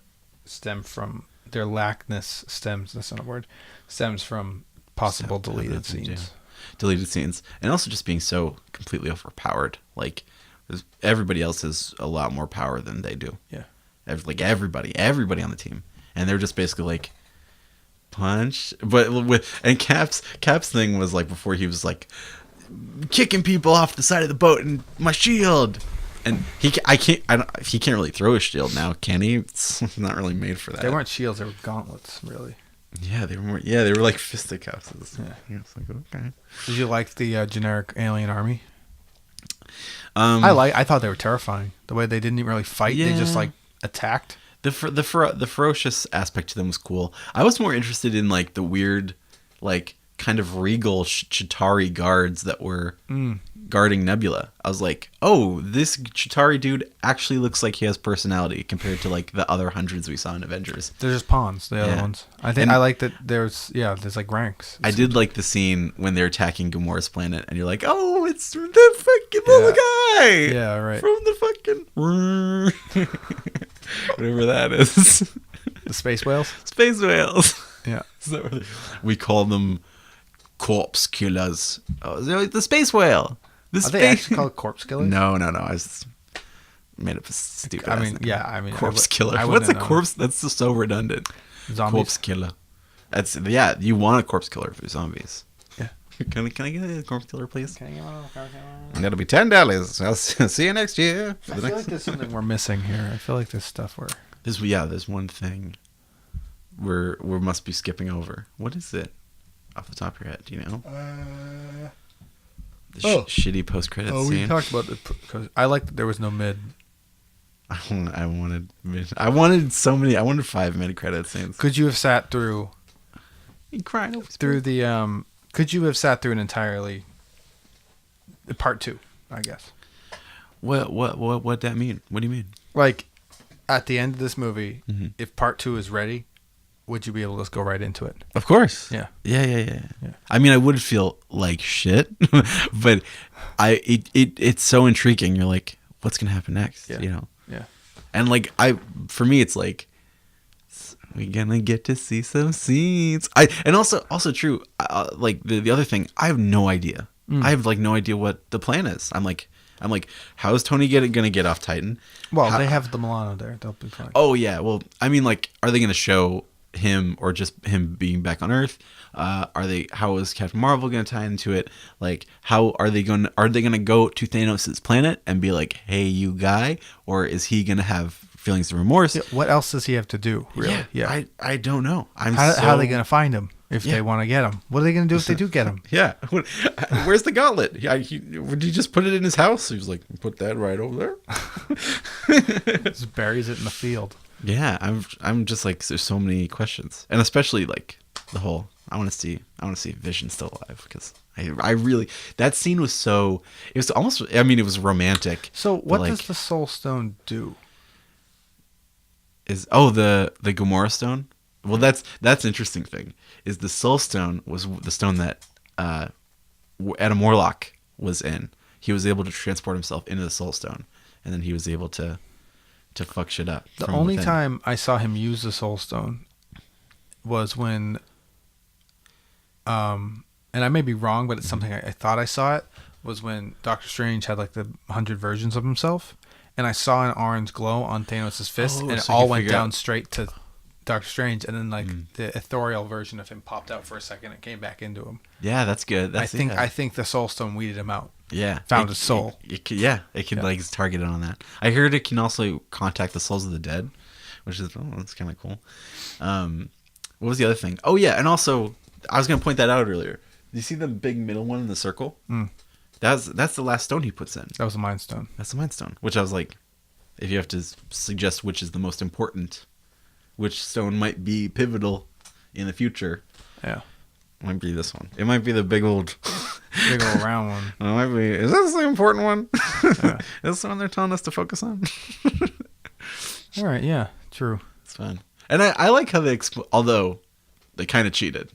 stem from their lackness. That's not a word. Stems from possible deleted scenes. Yeah. Deleted scenes, and also just being so completely overpowered. Like everybody else has a lot more power than they do. Yeah, everybody on the team, and they're just basically like punch. But and Cap's thing was like before he was like kicking people off the side of the boat and my shield. And he can't really throw a shield now, can he? It's not really made for that. They weren't shields; they were gauntlets, really. Yeah, they were like fisticuffs. Yeah, it's like okay. Did you like the generic alien army? I thought they were terrifying. The way they didn't even really fight; they just like attacked. The ferocious aspect to them was cool. I was more interested in like the weird, like kind of regal Chitauri guards that were guarding Nebula. I was like, oh, this Chitauri dude actually looks like he has personality compared to like the other hundreds we saw in Avengers. They're just pawns, the other ones. I like that there's like ranks. I did like the scene when they're attacking Gamora's planet and you're like, oh, it's the fucking little guy. Yeah, right. From the fucking whatever that is. The space whales? Space whales. Yeah. So we call them corpse killers. Oh, the space whale. Are they actually called corpse killers? No. I just made up a stupid. Corpse killer. What's a corpse? That's just so redundant. Zombies. Corpse killer. That's you want a corpse killer for zombies. Yeah. Can I get a corpse killer, please? Can I get one? And that'll be $10. I'll see you next year. I feel like there's something we're missing here. I feel like there's stuff we're. There's one thing we must be skipping over. What is it? Off the top of your head, do you know? The shitty post-credit scene. We talked about it because I like that there was no mid. I wanted mid. I wanted 5 mid-credit scenes. Could you have sat through? You crying through the Could you have sat through an entirely part 2? I guess. What that mean? What do you mean? Like at the end of this movie, if part 2 is ready, would you be able to just go right into it? Of course. Yeah. Yeah. I mean, I would feel like shit, but it's so intriguing. You're like, what's gonna happen next? Yeah. You know? Yeah. And like for me, it's like we're gonna get to see some scenes. And also true. Like the other thing, I have no idea. I have like no idea what the plan is. I'm like, how is Tony gonna get off Titan? Well, they have the Milano there. They'll be fine. Oh yeah. Well, I mean, like, are they gonna show him or just him being back on Earth? How is Captain Marvel going to tie into it? Like, how are they going to go to Thanos' planet and be like, hey, you guy? Or is he going to have feelings of remorse? Yeah, what else does he have to do, really? Yeah. I don't know. How are they going to find him if they want to get him? What are they going to do if they do get him? Yeah. Where's the gauntlet? Would he just put it in his house? He was like, put that right over there. Just buries it in the field. Yeah, I'm just like, there's so many questions, and especially like the whole. I want to see Vision still alive because I really, that scene was so. It was almost. I mean, it was romantic. So what does the Soul Stone do? The Gamora Stone? Well, that's interesting thing is the Soul Stone was the stone that Adam Warlock was in. He was able to transport himself into the Soul Stone, and then he was able to fuck shit up. The only time I saw him use the Soul Stone was when, and I may be wrong, but it's something I thought I saw it, was when Doctor Strange had like the 100 versions of himself, and I saw an orange glow on Thanos' fist, and it all went down straight to Doctor Strange, and then like the ethereal version of him popped out for a second and came back into him. Yeah, that's good. I think the Soul Stone weeded him out. Yeah, found his soul. It can like target it on that. I heard it can also contact the souls of the dead, which is that's kind of cool. What was the other thing? Oh yeah, and also I was gonna point that out earlier. Do you see the big middle one in the circle? That's the last stone he puts in. That was a Mind Stone. That's the Mind Stone. Which I was like, if you have to suggest which is the most important, which stone might be pivotal in the future, yeah, it might be this one. It might be the big old round one. It might be. Is this the important one? Yeah. Is this the one they're telling us to focus on? All right. Yeah. True. It's fun, and I like how they although they kind of cheated.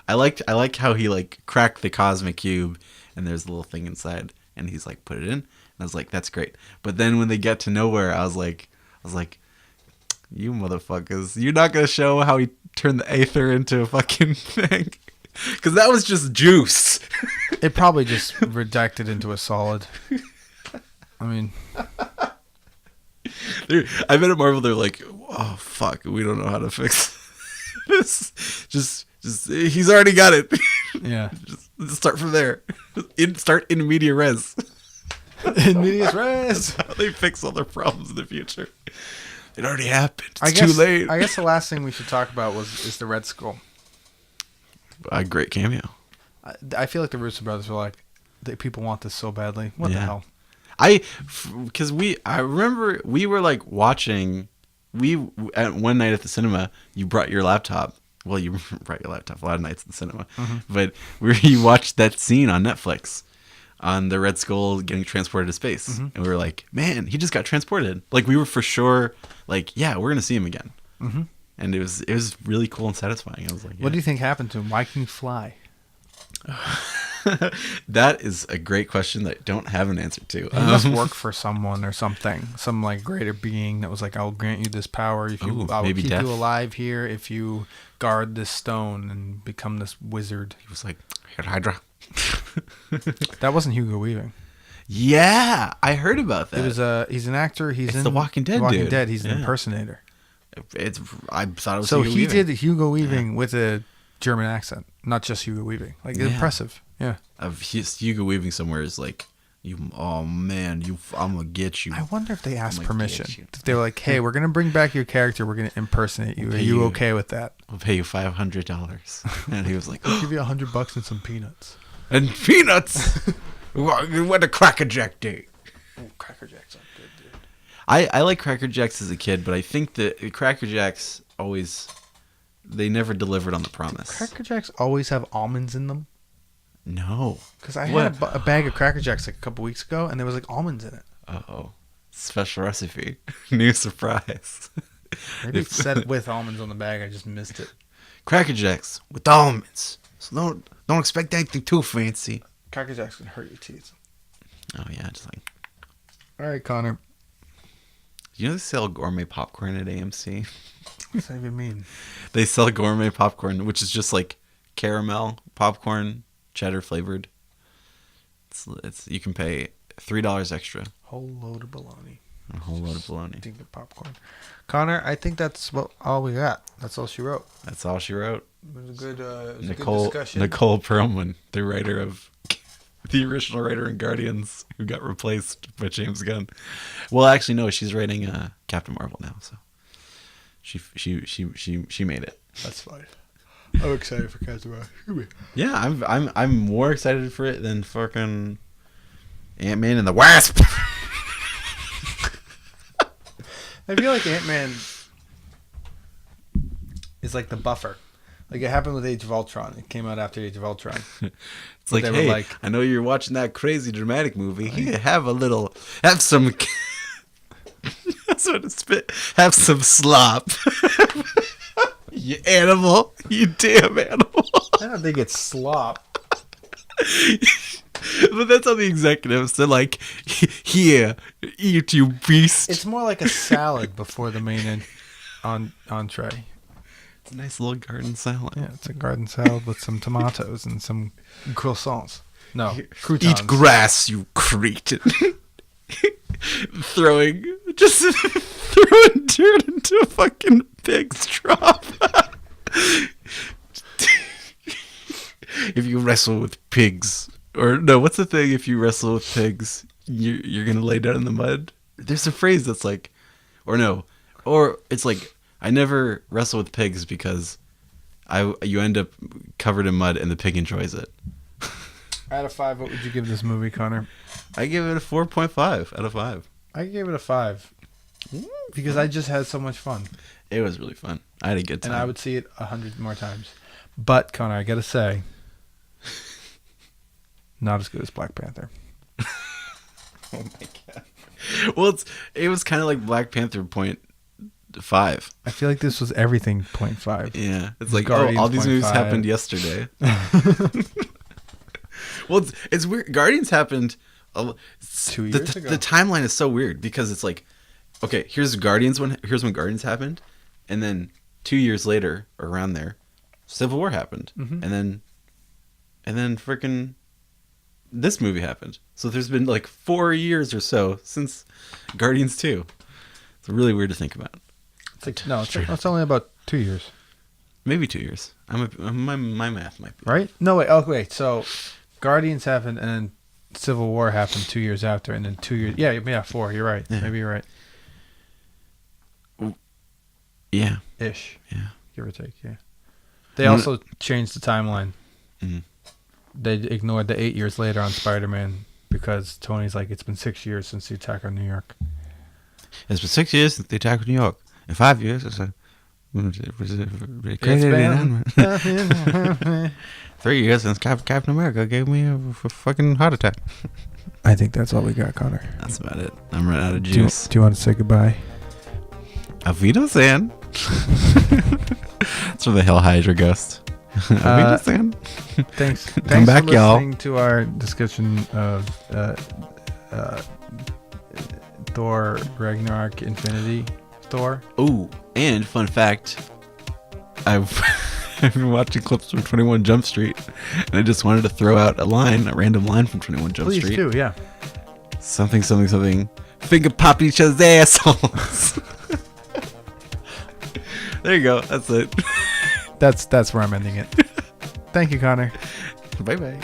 I like how he like cracked the cosmic cube and there's a little thing inside and he's like put it in and I was like that's great. But then when they get to nowhere, I was like, you motherfuckers, you're not gonna show how he turned the aether into a fucking thing. Because that was just juice. It probably just redacted into a solid. I mean, I bet at Marvel they're like, oh fuck, we don't know how to fix this. Just he's already got it. Yeah. Just start from there. Start in media res. In medias res. That's how they fix all their problems in the future. It already happened. It's too late. I guess the last thing we should talk about is the Red Skull. A great cameo. I feel like the Russo brothers were like, people want this so badly. What the hell? I remember we were like watching. One night at the cinema, you brought your laptop. Well, you brought your laptop a lot of nights at the cinema, but you watched that scene on Netflix on the Red Skull getting transported to space, and we were like, man, he just got transported. Like we were for sure, like, yeah, we're gonna see him again. And it was really cool and satisfying. I was like, yeah. What do you think happened to him? Why can he fly? That is a great question that I don't have an answer to. He must work for someone or something, some like greater being that was like, I'll grant you this power if you, I will keep you alive here if you guard this stone and become this wizard. He was like, Hydra. That wasn't Hugo Weaving. Yeah, I heard about that. It was he's an actor. He's in The Walking Dead. Walking Dead. He's an impersonator. I thought it was. So Hugo he Weaving. did Hugo Weaving with a German accent, not just Hugo Weaving. Like impressive. Yeah. Hugo Weaving somewhere is like, oh man, I'm gonna get you. I wonder if they asked permission. If they were like, hey, we're gonna bring back your character. We're gonna impersonate you. Are you okay with that? We'll pay you $500. And he was like, I'll give you $100 and some peanuts. And peanuts. What a Cracker Jack day. Oh, Cracker Jacks are good, dude. I like Cracker Jacks as a kid, but I think that Cracker Jacks they never delivered on the promise. Cracker Jacks always have almonds in them. No. Because I had a bag of Cracker Jacks like a couple weeks ago, and there was like almonds in it. Uh-oh. Special recipe. New surprise. Maybe it said with almonds on the bag. I just missed it. Cracker Jacks with almonds. So don't expect anything too fancy. Cracker Jacks can hurt your teeth. Oh, yeah. Just like... All right, Connor. You know they sell gourmet popcorn at AMC? What's that even mean? They sell gourmet popcorn, which is just like caramel popcorn, cheddar flavored. It's you can pay $3 extra. Whole load of bologna. A whole load of bologna. Think of popcorn. Connor, I think that's all we got. That's all she wrote. That's all she wrote. It was a good, good discussion. Nicole Perlman, the writer of the original writer in Guardians, who got replaced by James Gunn. Well, actually, no, she's writing Captain Marvel now, so she made it. That's fine. I'm excited for Captain Marvel. Yeah, I'm more excited for it than fucking Ant-Man and the Wasp. I feel like Ant-Man is like the buffer. Like it happened with Age of Ultron. It came out after Age of Ultron. It's like, hey, I know you're watching that crazy dramatic movie. Here, have some, have some slop. You animal. You damn animal. I don't think it's slop. But that's how the executives, they're like, here, eat, you beast. It's more like a salad before the main entree. It's a nice little garden salad. Yeah, it's a garden salad with some tomatoes and some croissants. No, croutons. Eat grass, you cretin. throwing dirt into a fucking pig's trough. If you wrestle with pigs, or no, what's the thing? If you wrestle with pigs, you're gonna lay down in the mud. There's a phrase that's like, or no, or it's like, I never wrestle with pigs because you end up covered in mud and the pig enjoys it. Out of 5, what would you give this movie, Connor? I give it a 4.5 out of 5. I gave it a 5 because I just had so much fun. It was really fun. I had a good time. And I would see it 100 more times. But, Connor, I gotta say, not as good as Black Panther. Oh my god. Well, it was kind of like Black Panther .5. I feel like this was everything .5. Yeah. It's like, Guardians all these movies 0.5. happened yesterday. Well, it's weird. Guardians happened 2 years ago. The timeline is so weird because it's like, okay, here's when Guardians happened, and then 2 years later, or around there, Civil War happened, and then freaking this movie happened. So there's been like 4 years or so since Guardians 2. It's really weird to think about. It's only about 2 years. Maybe 2 years. My math might be Right? No, wait. Okay, so Guardians happened, and then Civil War happened 2 years after, and then 2 years. Yeah, 4. You're right. Yeah. Maybe you're right. Yeah. Ish. Yeah. Give or take. Yeah. They also changed the timeline. Mm-hmm. They ignored the 8 years later on Spider-Man because Tony's like, it's been 6 years since the attack on New York. It's been 6 years since the attack on New York. In 5 years, it's It's been 3 years since Captain America gave me a fucking heart attack. I think that's all we got, Connor. That's about it. I'm running out of juice. Do you want to say goodbye? Auf Wiedersehen. That's from the Hell Hydra Ghost. Auf Wiedersehen. Thanks. Come back, for y'all. listening to our discussion of Thor Ragnarok Infinity Thor. Oh, and fun fact, I've been watching clips from 21 Jump Street, and I just wanted to throw out a random line from 21 Jump Please Street. do, yeah. Something. Finger pop each other's assholes. There you go. That's it. That's where I'm ending it. Thank you, Connor. Bye-bye.